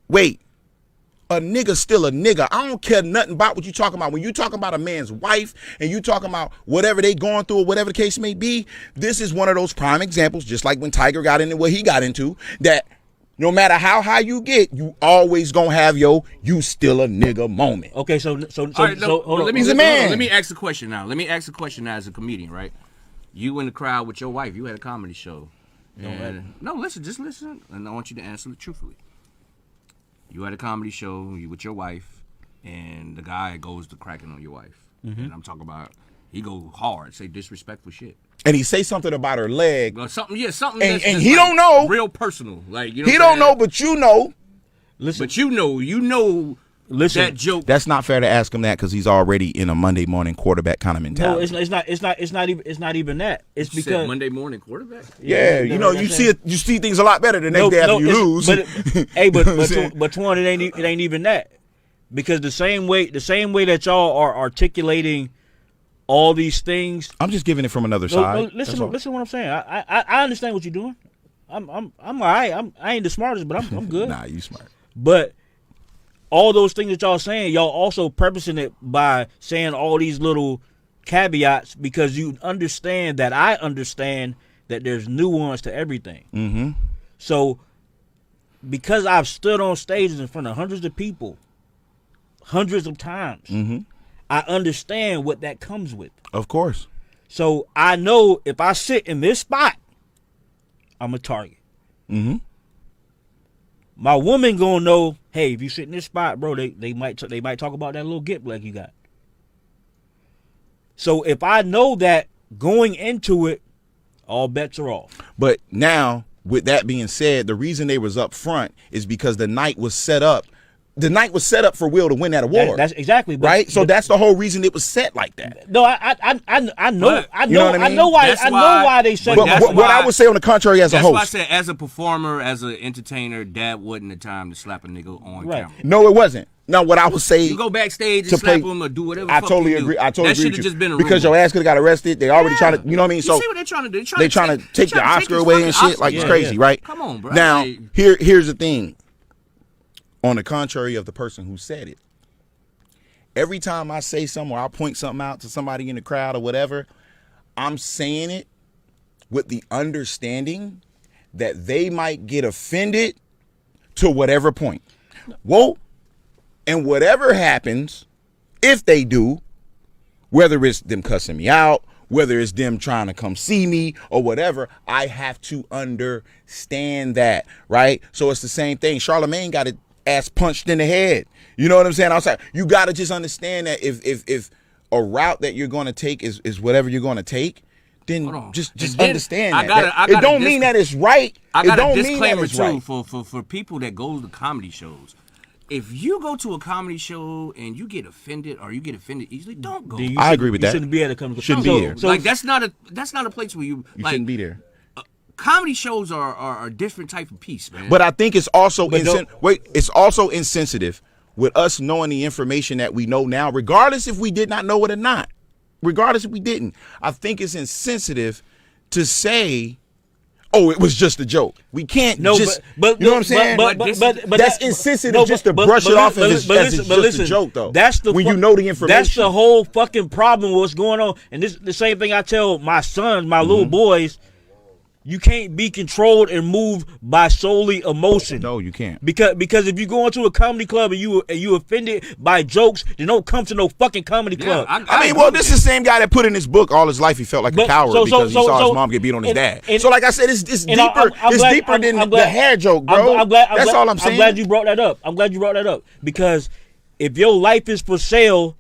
Wait. A nigga's still a nigga. I don't care nothing about what you talking about. When you talking about a man's wife and you talking about whatever they going through or whatever the case may be, this is one of those prime examples, just like when Tiger got into what he got into, that no matter how high you get, you always gonna have you still a nigga moment. Okay, so All right, hold on. let me, He's a man. Let me ask the question now. Let me ask the question now as a comedian, right? You in the crowd with your wife. You had a comedy show. No, listen, just listen, and I want you to answer it truthfully. You had a comedy show. You with your wife, and the guy goes to cracking on your wife, and I'm talking about he go hard, say disrespectful shit. And he say something about her leg. Something. Something. And that's he like don't know. real personal. Like you know He don't know, but you know. Listen, But you know. Listen, that joke. That's not fair to ask him that because he's already in a Monday morning quarterback kind of no, mentality. it's not even that. It's You said because Monday morning quarterback. Yeah, you know, you see things a lot better the next day after you lose. But Twan, it ain't even that, because the same way that y'all are articulating all these things. I'm just giving it from another side. Listen to what I'm saying. I understand what you're doing. I'm all right. I ain't the smartest, but I'm good. Nah, you smart. But all those things that y'all saying, y'all also prefacing it by saying all these little caveats because you understand that I understand that there's nuance to everything. Mm-hmm. So because I've stood on stages in front of hundreds of people, hundreds of times, I understand what that comes with. Of course. So I know if I sit in this spot, I'm a target. Mm-hmm. My woman gonna know, hey, if you sit in this spot, bro, they might talk about that little get black you got. So if I know that going into it, all bets are off. But now, with that being said, the reason they was up front is because the night was set up. The night was set up for Will to win that award. That's exactly right. So that's the whole reason it was set like that. No, I know, But, I you know know, what I I mean? know why. That's I know why- why they said but that. But what I would say on the contrary, as a That's why I host, said, as a performer, as an entertainer, that wasn't the time to slap a nigga on Right. camera. no, it wasn't. Now, what I would say, You go backstage to and slap play- him or do whatever. I the fuck totally you do. agree. I totally that agree should with have you. just been a Because rumor. your ass could have got arrested. They already trying to, you know what I mean? You So see what they're trying to do? they trying to take the Oscar away and shit. Like it's crazy, right? Come on, bro. Now, Like, here's the thing. On the contrary of the person who said it, every time I say something or I point something out to somebody in the crowd or whatever, I'm saying it with the understanding that they might get offended to whatever point. Whoa. And whatever happens, if they do, whether it's them cussing me out, whether it's them trying to come see me or whatever, I have to understand that, right? So it's the same thing. Charlamagne got his ass punched in the head. You know what I'm saying? Outside, you got to just understand that if a route that you're going to take is whatever you're going to take, then just And then understand I that. gotta It don't mean that it's right. I It got a don't mean that disclaimer it's too right. for people that go to comedy shows. If you go to a comedy show and you get offended or you get offended easily, don't go. I agree with You that. shouldn't be able to come to Shouldn't so, be there. So Like that's not a place where you You like. shouldn't be there. Comedy shows are a different type of piece, man. But I think it's also don't- it's also insensitive with us knowing the information that we know now, regardless if we did not know it or not. Regardless if we didn't. I think it's insensitive to say, oh, it was just a joke. We can't just but you know what I'm saying? But that's insensitive just to brush it off as it's just a joke, though. That's the when you know the information. That's the whole fucking problem with what's going on. And this the same thing I tell my sons, my little boys. You can't be controlled and moved by solely emotion. No, you can't. Because if you go into a comedy club and you offended by jokes, then don't come to no fucking comedy club. I mean, well, this is the same guy that put in his book all his life he felt like a coward because he saw his mom get beat on his dad. So, like I said, it's deeper. It's deeper than the hair joke, bro. That's all I'm saying. I'm glad you brought that up. Because if your life is for sale,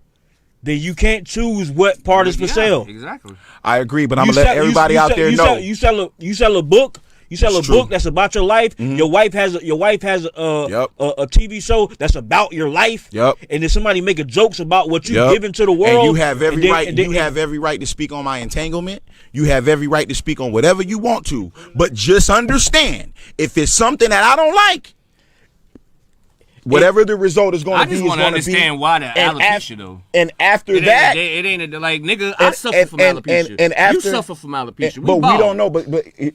then you can't choose what part is for sale. Exactly. I agree, but I'm gonna let everybody out there know. You sell a book. You sell a book that's about your life. Your wife has a TV show that's about your life. Yep. And then somebody making jokes about what you've given to the world. And you have every right. You have every right to speak on my entanglement. You have every right to speak on whatever you want to. But just understand, if it's something that I don't like, whatever the result is going I to be, just is want to going to be. understand why the And alopecia though. And after It that, ain't like nigga. I suffer from alopecia. and after, you suffer from alopecia. but we bald. don't know. But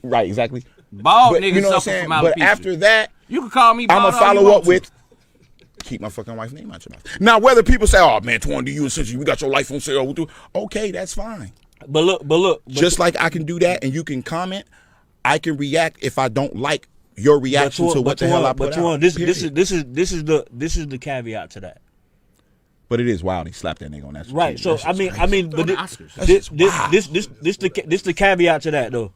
right, exactly. Bald But niggas you know what I'm suffer saying. from alopecia. But after that, you can call me. I'm Bald gonna all you follow want up to. with. Keep my fucking wife's name out your mouth. Now, whether people say, "Oh man, Twan, do you essentially we got your life on sale?" Okay, that's fine. But look. Just like I can do that, and you can comment, I can react if I don't like your reaction to what the hell I put out. This is the caveat to that. But it is wild. He slapped that nigga on that. Right. So That's I mean, crazy. but the Oscars. this the caveat to that though.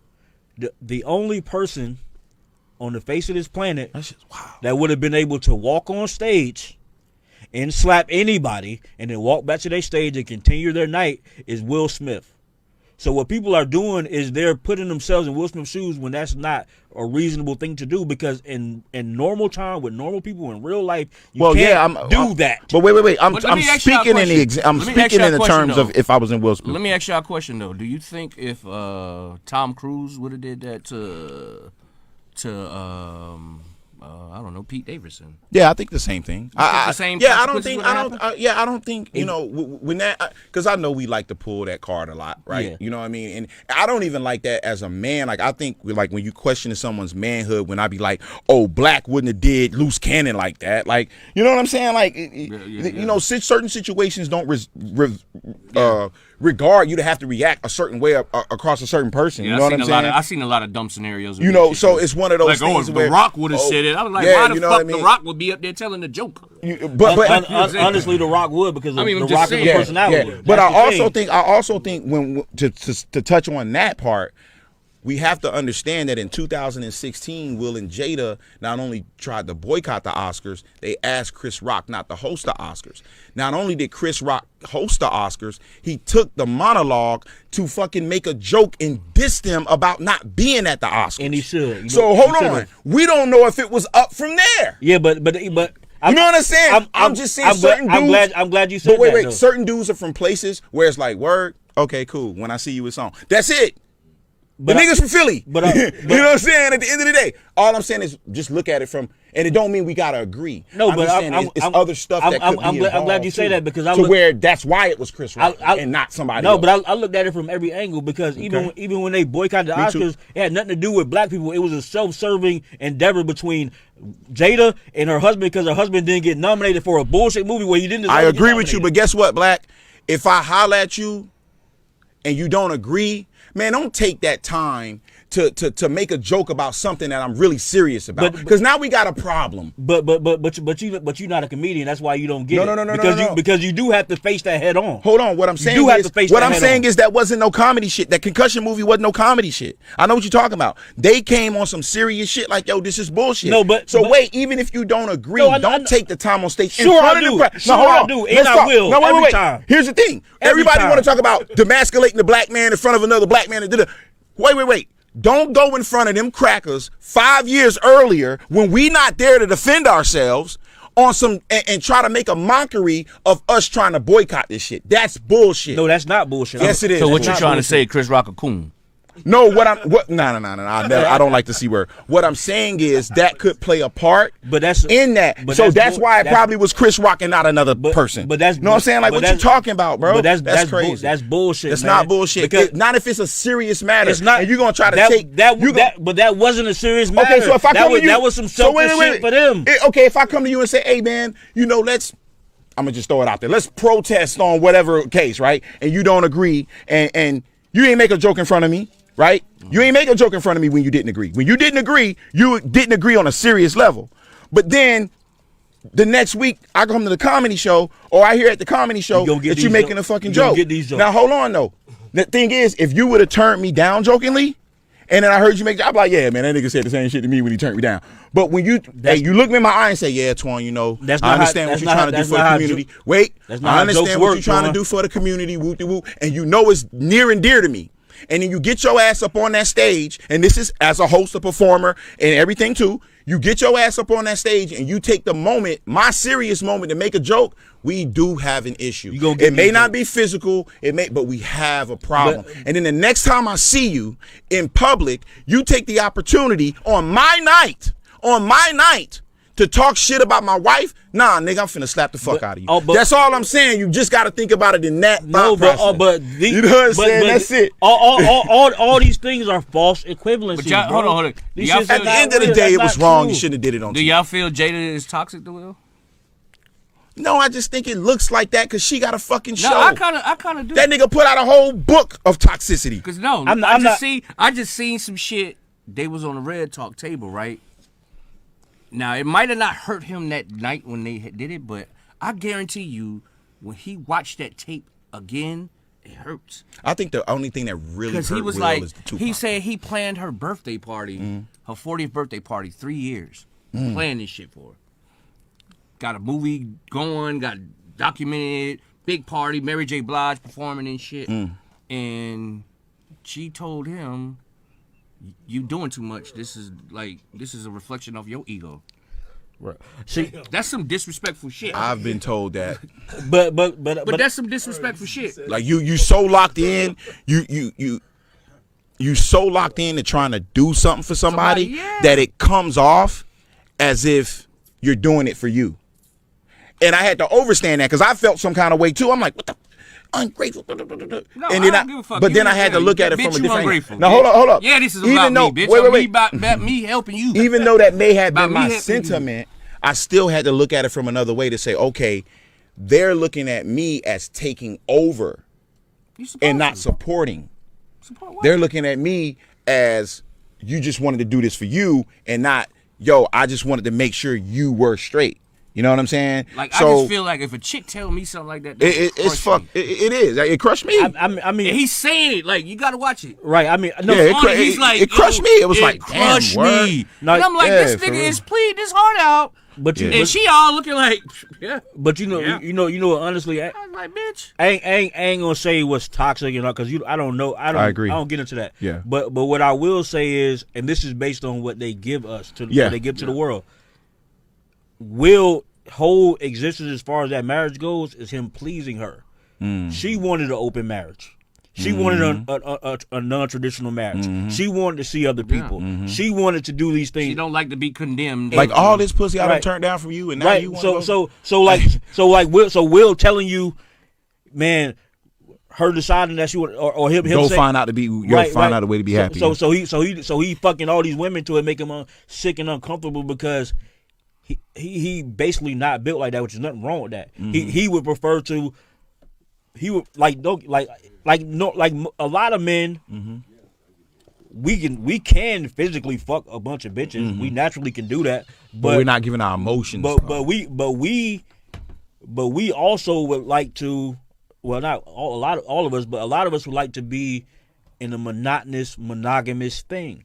The only person on the face of this planet That's just wow. that would have been able to walk on stage and slap anybody and then walk back to their stage and continue their night is Will Smith. So what people are doing is they're putting themselves in Will Smith's shoes when that's not a reasonable thing to do, because in normal time with normal people in real life, you can't do that. But wait. I'm But let me ask y'all a speaking in the question. I'm Let me ask speaking y'all in a the question, terms though. of if I was in Will Smith. Let me ask y'all a question though. Do you think if Tom Cruise would have did that to I don't know, Pete Davidson? Yeah, I think the same thing. the same yeah, I don't consequences think. would I happen? don't. I don't think. You know, when that, because I know we like to pull that card a lot, right? Yeah. You know what I mean? And I don't even like that as a man. Like I think, like when you question someone's manhood, when I be like, "Oh, Black wouldn't have did loose cannon like that," like you know what I'm saying? Like, you know, certain situations don't regard you to have to react a certain way across a certain person. Yeah, you know what I'm saying? I've seen a lot of dumb scenarios. You know, so it's one of those like, things if where The Rock would have said it. I was like, yeah, why the you know fuck what I mean? The Rock would be up there telling the joke? But Honestly, The Rock would, because I'm The just Rock saying. is a personality. Yeah. But That's I the thing. also think when to touch on that part, we have to understand that in 2016, Will and Jada not only tried to boycott the Oscars, they asked Chris Rock not to host the Oscars. Not only did Chris Rock host the Oscars, he took the monologue to fucking make a joke and diss them about not being at the Oscars. And he should. So hold on, we don't know if it was up from there. Yeah, but You know what I'm saying? I'm just saying certain dudes. I'm glad you said But wait, that. certain dudes are from places where it's like, word, okay, cool. When I see you, it's on. That's it. The niggas from Philly. but you know what I'm saying? At the end of the day, all I'm saying is just look at it from, and it don't mean we gotta agree. No, I'm but just saying it's other stuff that could be I'm glad you say involved, that, too. because to where that's why it was Chris Rock and not somebody else. but I looked at it from every angle, because even when they boycotted the Oscars, it had nothing to do with black people. It was a self-serving endeavor between Jada and her husband, because her husband didn't get nominated for a bullshit movie where he didn't deserve I to get agree with you, nominated. but guess what, Black? If I holler at you and you don't agree, man, don't take that time to make a joke about something that I'm really serious about. Because now we got a problem. But you're not a comedian. That's why you don't get No. because you do have to face that head on. Hold on, what I'm saying do have to face that head on. is that wasn't no comedy shit. That Concussion movie wasn't no comedy shit. I know what you're talking about. They came on some serious shit like, yo, this is bullshit. No, but wait, even if you don't agree, don't take the time on stage. Sure I do. Sure I do. And I will every time. Here's the thing. Every Everybody time. want to talk about demasculating the black man in front of another black man. Wait. Don't go in front of them crackers 5 years earlier when we not there to defend ourselves on some and try to make a mockery of us trying to boycott this shit. That's bullshit. No, that's not bullshit. Yes, it is. So what That's you not trying to bullshit. say, Chris Rock a coon? No, no. I don't like the C word. What I'm saying is that could play a part But that's in that. but So that's bull- why it that's- probably was Chris Rock and not another person. But that's you know what I'm saying? Like, but what you that's- talking about, bro? But that's crazy. That's bullshit. It's man. not bullshit. Because Not if it's a serious matter. it's not. And you're gonna try to that, take that. But that wasn't a serious matter. Okay, so if I come to you, that was some selfish shit for them. Okay, if I come to you and say, hey man, I'm gonna just throw it out there. Let's protest on whatever case, right? And you don't agree, and you ain't make a joke in front of me, right? You ain't make a joke in front of me when you didn't agree. When you didn't agree on a serious level. But then the next week I come to the comedy show, or I hear at the comedy show that you're making a fucking joke. Get these jokes. Now hold on though. The thing is, if you would have turned me down jokingly, and then I heard you make, I'm like, yeah, man, that nigga said the same shit to me when he turned me down. But when you look me in my eye and say, yeah, Twan, I understand what you're trying to do for the community. I understand what you're trying to do for the community, whoop-de-whoop, and you know it's near and dear to me. And then you get your ass up on that stage, and this is as a host, a performer, and everything too. You get your ass up on that stage, and you take the moment, my serious moment, to make a joke. We do have an issue. It may not be physical, but we have a problem. And then the next time I see you in public, you take the opportunity on my night to talk shit about my wife, nah, nigga, I'm finna slap the fuck out of you. That's all I'm saying. You just got to think about it in that. No, but you know what I'm saying? That's it. All these things are false equivalencies. But y'all, hold on. At the end of the day, it was wrong. You shouldn't have did it on. Do y'all feel Jada is toxic to Will? No, I just think it looks like that because she got a fucking show. No, I kind of do. That nigga put out a whole book of toxicity. Because I just seen some shit. They was on the Red Talk table, right? Now, it might have not hurt him that night when they did it, but I guarantee you, when he watched that tape again, it hurts. I think the only thing that really hurt he was Will like, is the Tupac. he said he planned her birthday party, her 40th birthday party, 3 years. Planned this shit for her. Got a movie going, got documented, big party, Mary J. Blige performing and shit. And she told him, you doing too much. This is a reflection of your ego. Right. See, that's some disrespectful shit. I've been told that. But that's some disrespectful shit. Like you so locked in, you so locked in to trying to do something for somebody that it comes off as if you're doing it for you. And I had to overstand that because I felt some kind of way too. I'm like, what the ungrateful. No, and then I don't give a fuck. But then I had to look at it from a different ungrateful. Now hold up. Yeah, this is about me, bitch. Wait. About me helping you. Even though that may have been my sentiment, I still had to look at it from another way to say, okay, they're looking at me as taking over and not supporting. They're looking at me as you just wanted to do this for you and not, yo, I just wanted to make sure you were straight. You know what I'm saying? Like, so, I just feel like if a chick tell me something like that, it's fuck. It is. It crushed me. I mean, and he's saying it like you got to watch it. Right. I mean, no, he's like, it crushed me. It was like, damn, me. No, and I'm like, this nigga is pleading his heart out. But you, and she all looking like, yeah. But you know, honestly, I was like, bitch, I ain't gonna say what's toxic, because I don't know. I agree. I don't get into that. Yeah. But what I will say is, and this is based on what they give us what they give to the world. Will whole existence as far as that marriage goes is him pleasing her. She wanted an open marriage. She wanted a non-traditional marriage. She wanted to see other people. She wanted to do these things. She don't like to be condemned. Like all this pussy I done turned down from you, and now you want so Will telling you, man, her deciding that she would or him go saying, find out a way to be happy. So he fucking all these women to it, make him sick and uncomfortable because he basically not built like that, which is nothing wrong with that. He would prefer to. He would like a lot of men. We can physically fuck a bunch of bitches. We naturally can do that, but we're not giving our emotions. But we also would like to. Well, not all of us, but a lot of us would like to be in a monogamous thing.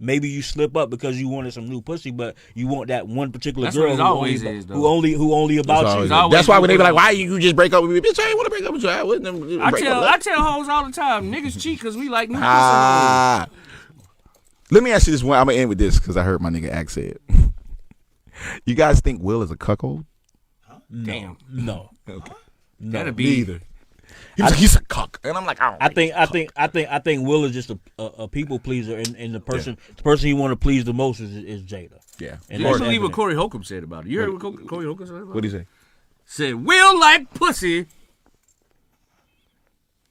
Maybe you slip up because you wanted some new pussy, but you want that one particular girl who only about you. That's why when they be like, "Why you just break up with me?" Bitch, I ain't want to break up with you. I tell hoes all the time, niggas cheat because we like new pussy. Let me ask you this one. I'm gonna end with this because I heard my nigga Axe say it. You guys think Will is a cuckold? Damn. No. Okay. No. That'd be Neither. He's a cuck, and I'm like, I think Will is just a people pleaser, and the person he want to please the most is Jada. Yeah. And that's what Corey Holcomb said about it. You heard what Corey Holcomb said about it? What did he say? Said Will like pussy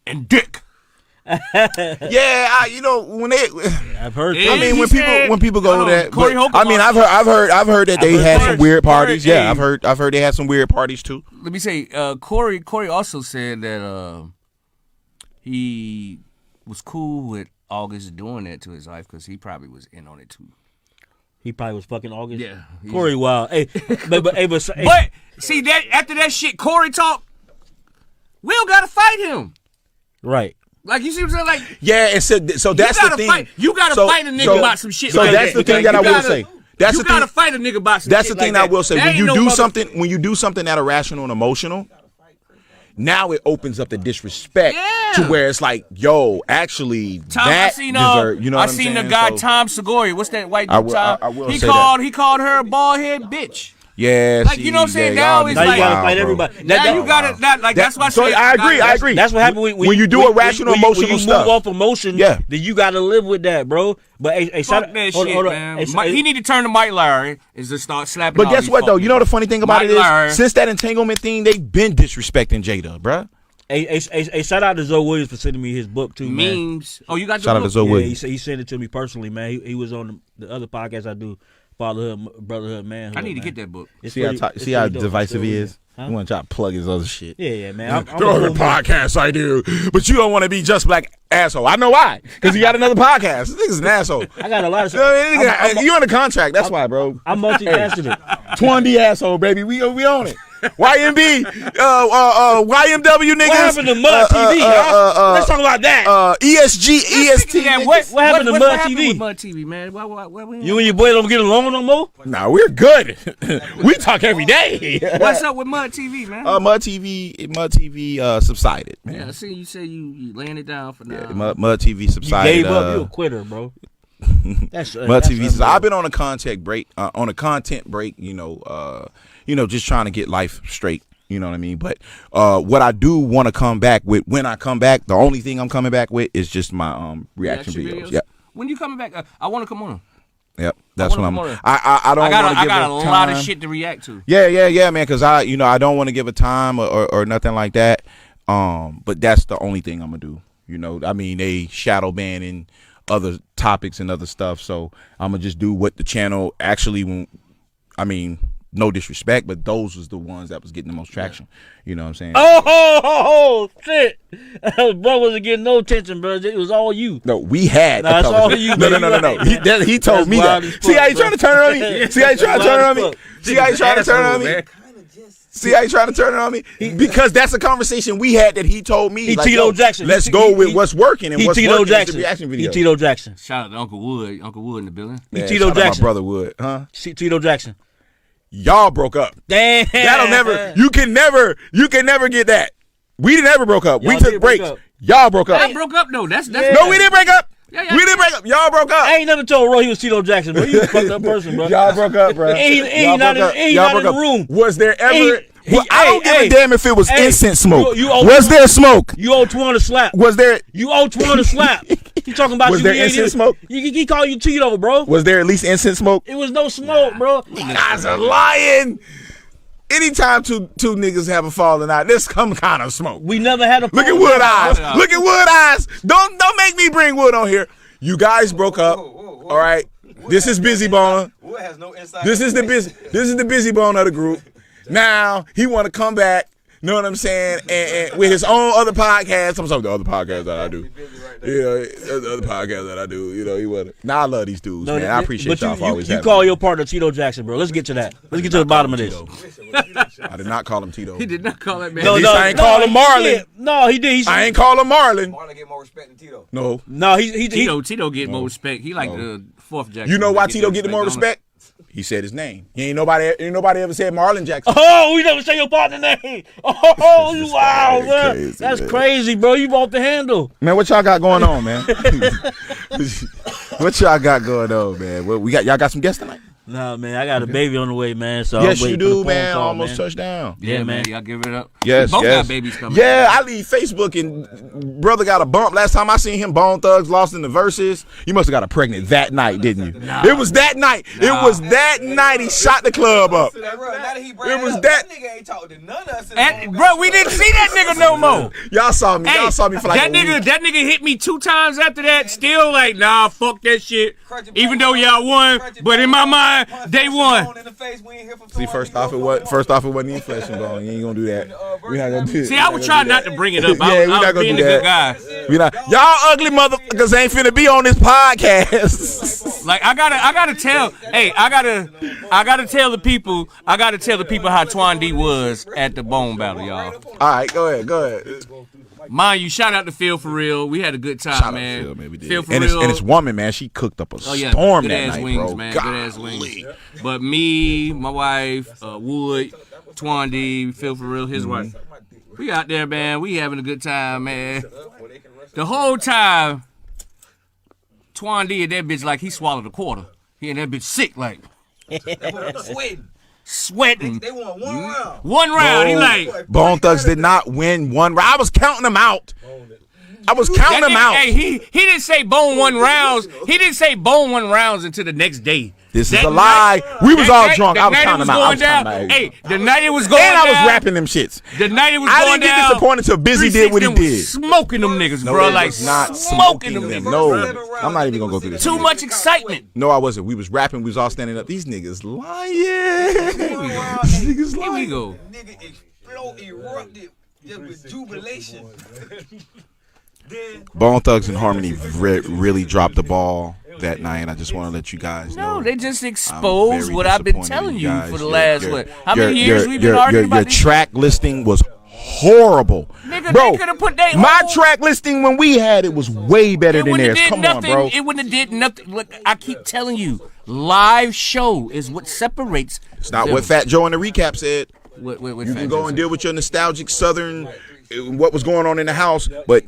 and dick. Yeah, when they, I've heard. I mean, when people go to that, Corey Holcomb, I mean, I've heard that they had some weird parties. Yeah, I've heard they had some weird parties too. Let me say, Corey also said that he was cool with August doing that to his wife because he probably was in on it too. He probably was fucking August. Yeah, Corey wild. Hey, but see that after that shit, Corey talk. Will gotta fight him. Right. Like, you see what I'm saying? Like, yeah, and so that's the thing. You gotta fight a nigga about some shit. So that's the thing that I will say. You gotta fight a nigga about some shit. That's the thing I will say. When you do something that irrational and emotional, now it opens up the disrespect to where it's like, yo, actually, that deserve. You know what I'm saying? I seen the guy Tom Segura. What's that white dude? I will he called her a bald head bitch. Yeah, Like, you know what I'm saying? Now it's Now you like- gotta Wow, fight bro. everybody. Now you got to like that's why I So say I agree. That's what happened when you do irrational emotional when you stuff. move off emotion, Yeah. then you gotta live with that, bro. But hey, Fuck that shit, man. He need to turn to Mike Larry and just start slapping. But all guess these what though? fuck You know the niggas. funny thing about Mike it Larry. is, since that entanglement thing, they've been disrespecting Jada, bruh. Hey, shout out to Zoe Williams for sending me his book too, man. memes. Oh, you got the Shout out book? to Zoe Yeah, Williams. he sent it to me personally, man. He was on the other podcast I do, Fatherhood, Brotherhood, Manhood. I need to man. get that book. It's See how pretty- it's see how pretty dope. divisive he is. Huh? You want to try to plug his other shit. Yeah, man. I'm Throw a the podcast I do, but you don't want to be just black asshole. I know why, because he got another podcast. This nigga's an asshole. I got a lot of You on the contract? That's why, bro. I'm multifaceted. Twan D asshole, baby. We own it. YMB, YMW niggas. What happened to Mud TV? Let's talk about that. ESG, EST. Yeah, what happened to Mud happened TV? with Mud TV, man? You and your boy don't get along no more? Nah, we're good. We talk every day. What's up with Mud TV, man? Mud TV subsided, man. Yeah, I see you say you laying it down for now. Yeah, Mud TV You subsided. gave up. You a quitter, bro. That's Mud TV. unreal. I've been on a content break. Just trying to get life straight. You know what I mean? But what I do want to come back with, when I come back, the only thing I'm coming back with is just my reaction videos. Yep. When you coming back? I want to come on. Yep. That's what wanna I'm. come on. I don't want to I give got a a lot time. of shit to react to. Yeah, man. Because I don't want to give a time or nothing like that. But that's the only thing I'm gonna do. I mean, they shadow banning other topics and other stuff, so I'm gonna just do what the channel actually. No disrespect, but those was the ones that was getting the most traction. You know what I'm saying? Oh, shit. Bro wasn't getting no attention, bro. It was all you. No, we had. Nah, it's all you, No. man. He told me wild that. as fuck, See how he bro. trying to turn it on me? See how he trying to turn it on me? See how he trying to turn it on me? See how he trying to turn it on me? Because that's a conversation we had that he told me. He like, Tito yo, Jackson. Let's go with what's working and He what's Tito working is Jackson. the reaction He video. Tito Jackson. Shout out to Uncle Wood. Uncle Wood in the building. Yeah, Tito shout out Jackson. my brother Wood, huh? Tito Jackson. Y'all broke up. Damn. That'll never. You can never get that. We didn't ever broke up. We Y'all took did break breaks. up. Y'all broke up. I broke up though. That's Yeah. No, we didn't break up. Yeah. We didn't break up. Y'all broke up. I ain't never told Ro he was Tito Jackson, bro. You a fucked up person, bro. Y'all broke up, bro. He not in the room. Was there ever? He- I don't give a damn if it was hey, incense smoke. you owe- Was there smoke? You owe Twan a slap. Was there? You owe Twan a slap. He talking about Was you. there he ain't incense even- smoke? He call you Tito, bro. Was there at least incense smoke? It was no smoke, bro. You guys are lying. Anytime two niggas have a falling out, there's some kind of smoke. We never had a. Look at Wood Eyes. Look at Wood Eyes. Don't make me bring Wood on here. You guys broke up. All right. This is Busy Bone. Wood has no inside. This is the busy bone of the group. Now he want to come back. Know what I'm saying? And with his own other podcast. I'm sorry, the other podcast that I do. The other podcast that I do. He wasn't. Now I love these dudes, man. I appreciate y'all for always you having call me. your partner Tito Jackson, bro. Let's get to that. Let's get to the bottom of this. I did not call him Tito. He did not call that man. At least I ain't call him Marlon. No, he did. I ain't call him Marlon. Marlon get more respect than Tito. No. No, he Tito get more respect. He like the fourth Jackson. You know why Get Tito that get the more on him. respect? He said his name. Ain't nobody ever said Marlon Jackson. Oh, we never say your partner name. Oh, you wow, man. crazy, That's man. crazy, bro. You off the handle. Man, what y'all got going on, man? What y'all got going on, man? Y'all got some guests tonight? Nah, man, I got a baby on the way, man. So Yes, I'm you waiting for the do, phone man. call, Almost man. touched down. Yeah, man. Y'all give it up. Yes, Both yes. got babies coming. Yeah, I leave Facebook and brother got a bump. Last time I seen him, Bone Thugs lost in the verses. You must have got her pregnant that night, didn't you? It was that night. It was that night he shot the club up. Bro, now that he It was up, that- nigga ain't talking to none of us. And, bro, we didn't see that nigga no more. Y'all saw me. Y'all saw me for like that a nigga, week. that nigga hit me 2 times after that. Still like, nah, fuck that shit. Even though y'all won, but in my mind, they won. See, first off, it wasn't even flesh and bone. You ain't gonna do that. We not gonna do it. See, I was trying not to bring it up. Yeah, I we was not gonna being do a good that. guy. We not. Y'all ugly motherfuckers ain't finna be on this podcast. Like I gotta tell the people how Twan D was at the Bone Battle, y'all. All right, go ahead. Mind you, shout out to Phil for real. We had a good time, man. Phil, man, we did. Phil for and real. his woman, man, she cooked up a Oh yeah, storm good that ass night, wings, bro. man. Golly. Good ass wings. But me, my wife, Wood, Twan D, Phil for real, his wife. We out there, man. We having a good time, man. The whole time, Twan D and that bitch like he swallowed a quarter. He and that bitch sick, like. sweating. They won one round. One round. He No. like. Bone Thugs did not win one round. I was counting them out. I was counting them out. Hey, he didn't say Bone won rounds. He didn't say Bone won rounds until the next day. This is That a lie. We was that all night- drunk. the I was night it counting them out. I was going counting down. them out. Hey, the night it was going And down. I was rapping them shits. The night it was I going didn't get down. disappointed till Busy did what he 360 did. was smoking them niggas, No, bro. it Like was not smoking them them. niggas. No, I'm not even gonna go through this. Too much excitement. No, I wasn't. We was rapping. We was all standing up. These niggas lying. These niggas Here we lying. go. Nigga erupted just with jubilation. Then Bone Thugs and Harmony really dropped the ball that night, and I just want to let you guys know. No, they just I'm exposed very what I've been disappointed telling in you guys. for the Your- last your- how many your- years we've your- been arguing your about this? track listing was horrible. Nigga, Bro, they coulda put they my whole- track listing when we had it was way better It than wouldn't theirs. have did Come on, nothing. bro. It wouldn't have did nothing. Look, I keep telling you, live show is what separates. It's not them. what Fat Joe in the recap said. What You can go and deal with your nostalgic Southern, what was going on in the house, but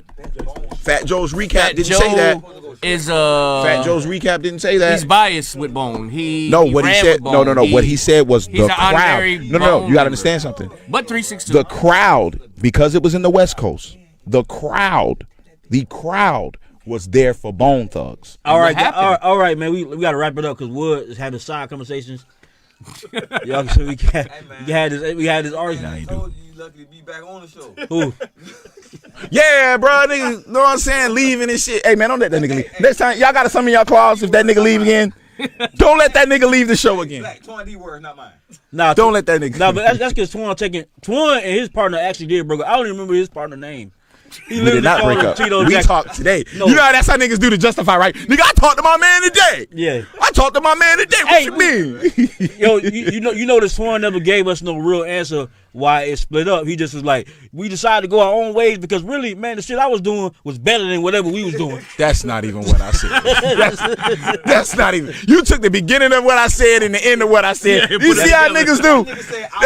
Fat Joe's recap didn't say that. Is Fat Joe's recap didn't say that. he's biased with Bone. What he ran said. with No. Bone. What he said was he's the an crowd. honorary No. Bone You got to member. understand something. But 362. The crowd, because it was in the West Coast, the crowd was there for Bone Thugs. All right, happened? all right, man. We got to wrap it up because Wood is having side conversations. Y'all, so we had this argument. I told you lucky to be back on the show. Who? Yeah, bro, nigga, know what I'm saying? Leaving and shit. Hey, man, don't let that nigga leave. Next time, y'all got to some of y'all claws if that nigga leave again. Don't let that nigga leave the show again. Black, Twan D words, not mine. Nah, Don't let that nigga. Nah, but that's because Twan and his partner actually did break up. I don't even remember his partner name. He We did not called break him up. Tito We Jackson. talked today. No. You know how that's how niggas do to justify, right? Nigga, I talked to my man today. Yeah. I talked to my man today. What Hey, you mean? Yo, you know that Twan never gave us no real answer why it split up. He just was like, we decided to go our own ways because really, man, the shit I was doing was better than whatever we was doing. That's not even what I said. That's not even. You took the beginning of what I said and the end of what I said. Yeah, You but see how niggas do?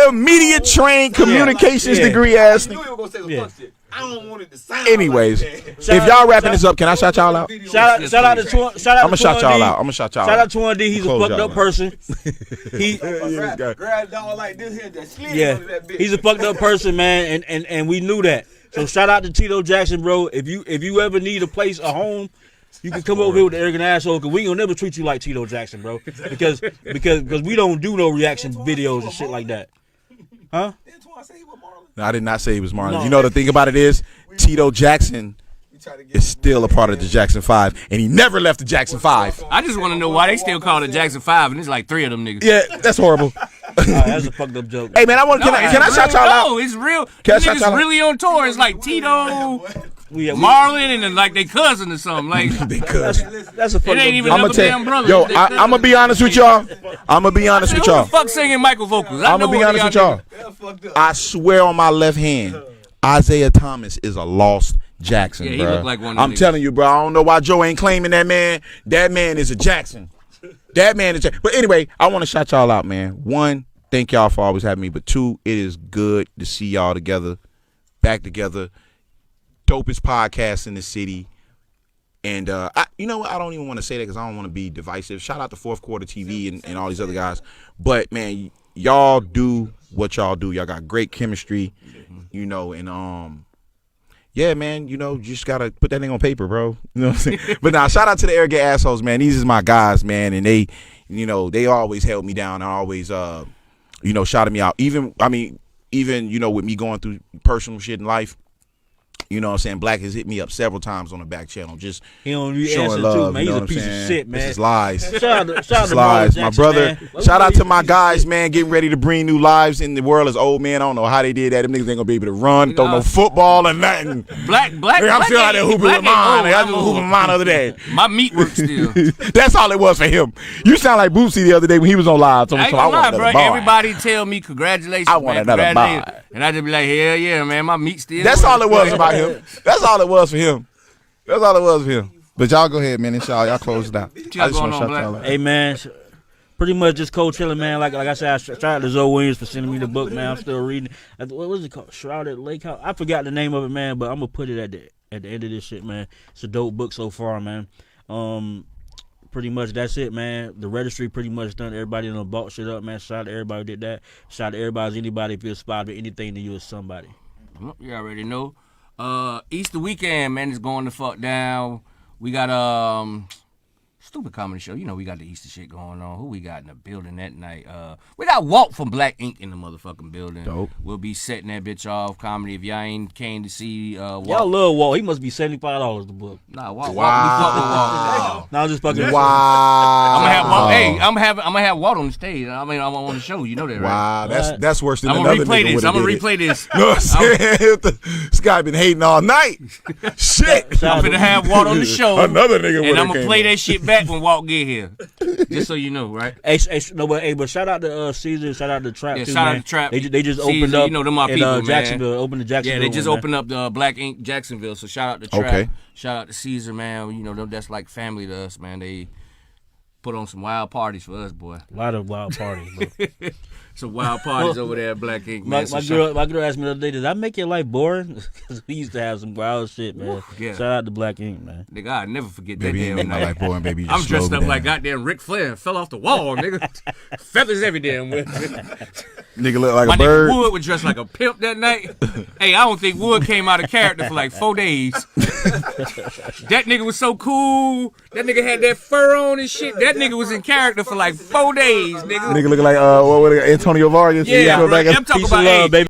The media trained communications Yeah. degree ass. I knew you were gonna say some Yeah. fuck shit. I don't want it to sound Anyways, like that. if y'all wrapping this up, can I shout y'all out? Shout out to Twan. Shout out I'ma to shout Twan y'all D. out. I'ma shout y'all Shout out. out to Twan D. He's a Close fucked y'all up out. person. He Grab dog like this here, that slid Yeah, under that bitch. he's a fucked up person, man, and we knew that. So shout out to Tito Jackson, bro. If you ever need a place, a home, you can come over here with the arrogant asshole, because we ain't gonna never treat you like Tito Jackson, bro. Because we don't do no reaction videos and shit like that. Huh? Then Twan say he was Marlon. No, I did not say he was Marlon. No. You know the thing about it is, Tito Jackson We try to get is still a part of the Jackson 5, and he never left the Jackson 5. I just want to know why they still call it Jackson 5 and it's like 3 of them niggas. Yeah, that's horrible. That's a fucked up joke. Hey man, can I shout y'all out? No, it's real. Can I These shout y'all niggas out? really on tour. It's like Tito, We Marlon, and then like they cousin or something. Like Because that's a fucked It ain't up even joke. I'm gonna Another tell damn brother. yo, I'm gonna be honest with y'all. I'm gonna be honest who with y'all. the fuck singing Michael vocals? I'm gonna be honest with y'all. That's fucked up. I swear on my left hand, Isaiah Thomas is a lost Jackson, Yeah, he bro. look like one of them I'm niggas. telling you, bro. I don't know why Joe ain't claiming that man. That man is a Jackson. That man is. But anyway, I want to shout y'all out, man. One, thank y'all for always having me. But two, it is good to see y'all together, back together. Dopest podcast in the city. And you know what? I don't even want to say that because I don't want to be divisive. Shout out to Fourth Quarter TV and all these other guys. But man, y'all do what y'all do. Y'all got great chemistry, you know. And yeah, man, you know, you just gotta put that thing on paper, bro. You know what I'm saying? But now, shout out to the arrogant assholes, man. These is my guys, man, and they, you know, they always held me down. I always, you know, shouted me out. Even you know, with me going through personal shit in life. You know what I'm saying? Black has hit me up several times on the back channel, just He don't be showing answering love. too, man. You know He's a what I'm piece of saying? shit, man. This is lies. Shout out This to is Marlon lies. My Jackson, brother, man. shout out to my guys, man, getting ready to bring new lives in the world as old men. I don't know how they did that. Them niggas ain't gonna be able to run, throw no football or nothing. Black. I'm still out there hooping with mine. I was hooping with mine the other day. My meat works still. That's all it was for him. You sound like Boosie the other day when he was on live. I ain't So gonna lie, want bro. another bar. Everybody tell me congratulations. I want man, another congratulations. bar. And I just be like, hell yeah, man. My meat still. That's works. all it was about him. That's all it was for him. That's all it was for him. But y'all go ahead, man. Inshallah, y'all close it out. I y'all just going want to on, shout Black? y'all out. Hey, man, pretty much just cold chilling, man. Like I said, shout out to Zoe Williams for sending me the book, man. I'm still reading. What was it called? Shrouded Lake House. I forgot the name of it, man. But I'm gonna put it at the end of this shit, man. It's a dope book so far, man. pretty much that's it, man. The registry pretty much done. Everybody done bought shit up, man. Shout out to everybody who did that. Shout out to everybody, anybody if you're inspired by anything to you is somebody. You already know. Easter weekend, man, is going the fuck down. We got stupid comedy show. You know we got the Easter shit going on. Who we got in the building that night? We got Walt from Black Ink in the motherfucking building. Dope. We'll be setting that bitch off. Comedy. If y'all ain't came to see Walt. Y'all love Walt. He must be $75 the book. Nah, Walt. Wow. We fuck with Walt. No, I'm just fucking. Wow. I'm gonna have Walt. Hey, I'm gonna have Walt on the stage. I mean, I'm on the show. You know that, right? Wow, that's worse than I'm gonna another replay nigga this. would've I'm gonna did it. replay this. You know what I'm saying? This guy been hating all night. Shit. I'm gonna have Walt on the show. Another nigga and would've I'm gonna came play up. that shit back when Walt get here. Just so you know, right? But shout out to Caesar. Shout out to Trap. Yeah, too, shout out man. to Trap. They just Caesar, opened up. you know, them our in, people, man. Jacksonville. Opened the Jacksonville. Yeah, they just one, opened up the Black Ink Jacksonville. So shout out to Trap. Okay. Shout out to Caesar, man. You know, that's like family to us, man. They put on some wild parties for us, boy. A lot of wild parties, bro. Some wild parties over there at Black Ink, My man. So girl asked me the other day, "Did I make your life boring?" Because we used to have some wild shit, man. Yeah. Shout out to Black Ink, man. nigga, I never forget Baby, that ain't damn make my night. life boring, baby. You I'm just dressed slowed up me like down. goddamn Ric Flair and fell off the wall, nigga. Feathers every damn way. Nigga look like My a bird. nigga Wood was dressed like a pimp that night. Hey, I don't think Wood came out of character for like 4 days. That nigga was so cool. That nigga had that fur on and shit. That nigga was in character for like 4 days, nigga. Nigga looking like what Antonio Vargas. Yeah, Go bro. back and- I'm talking Peace about and love, hey, baby.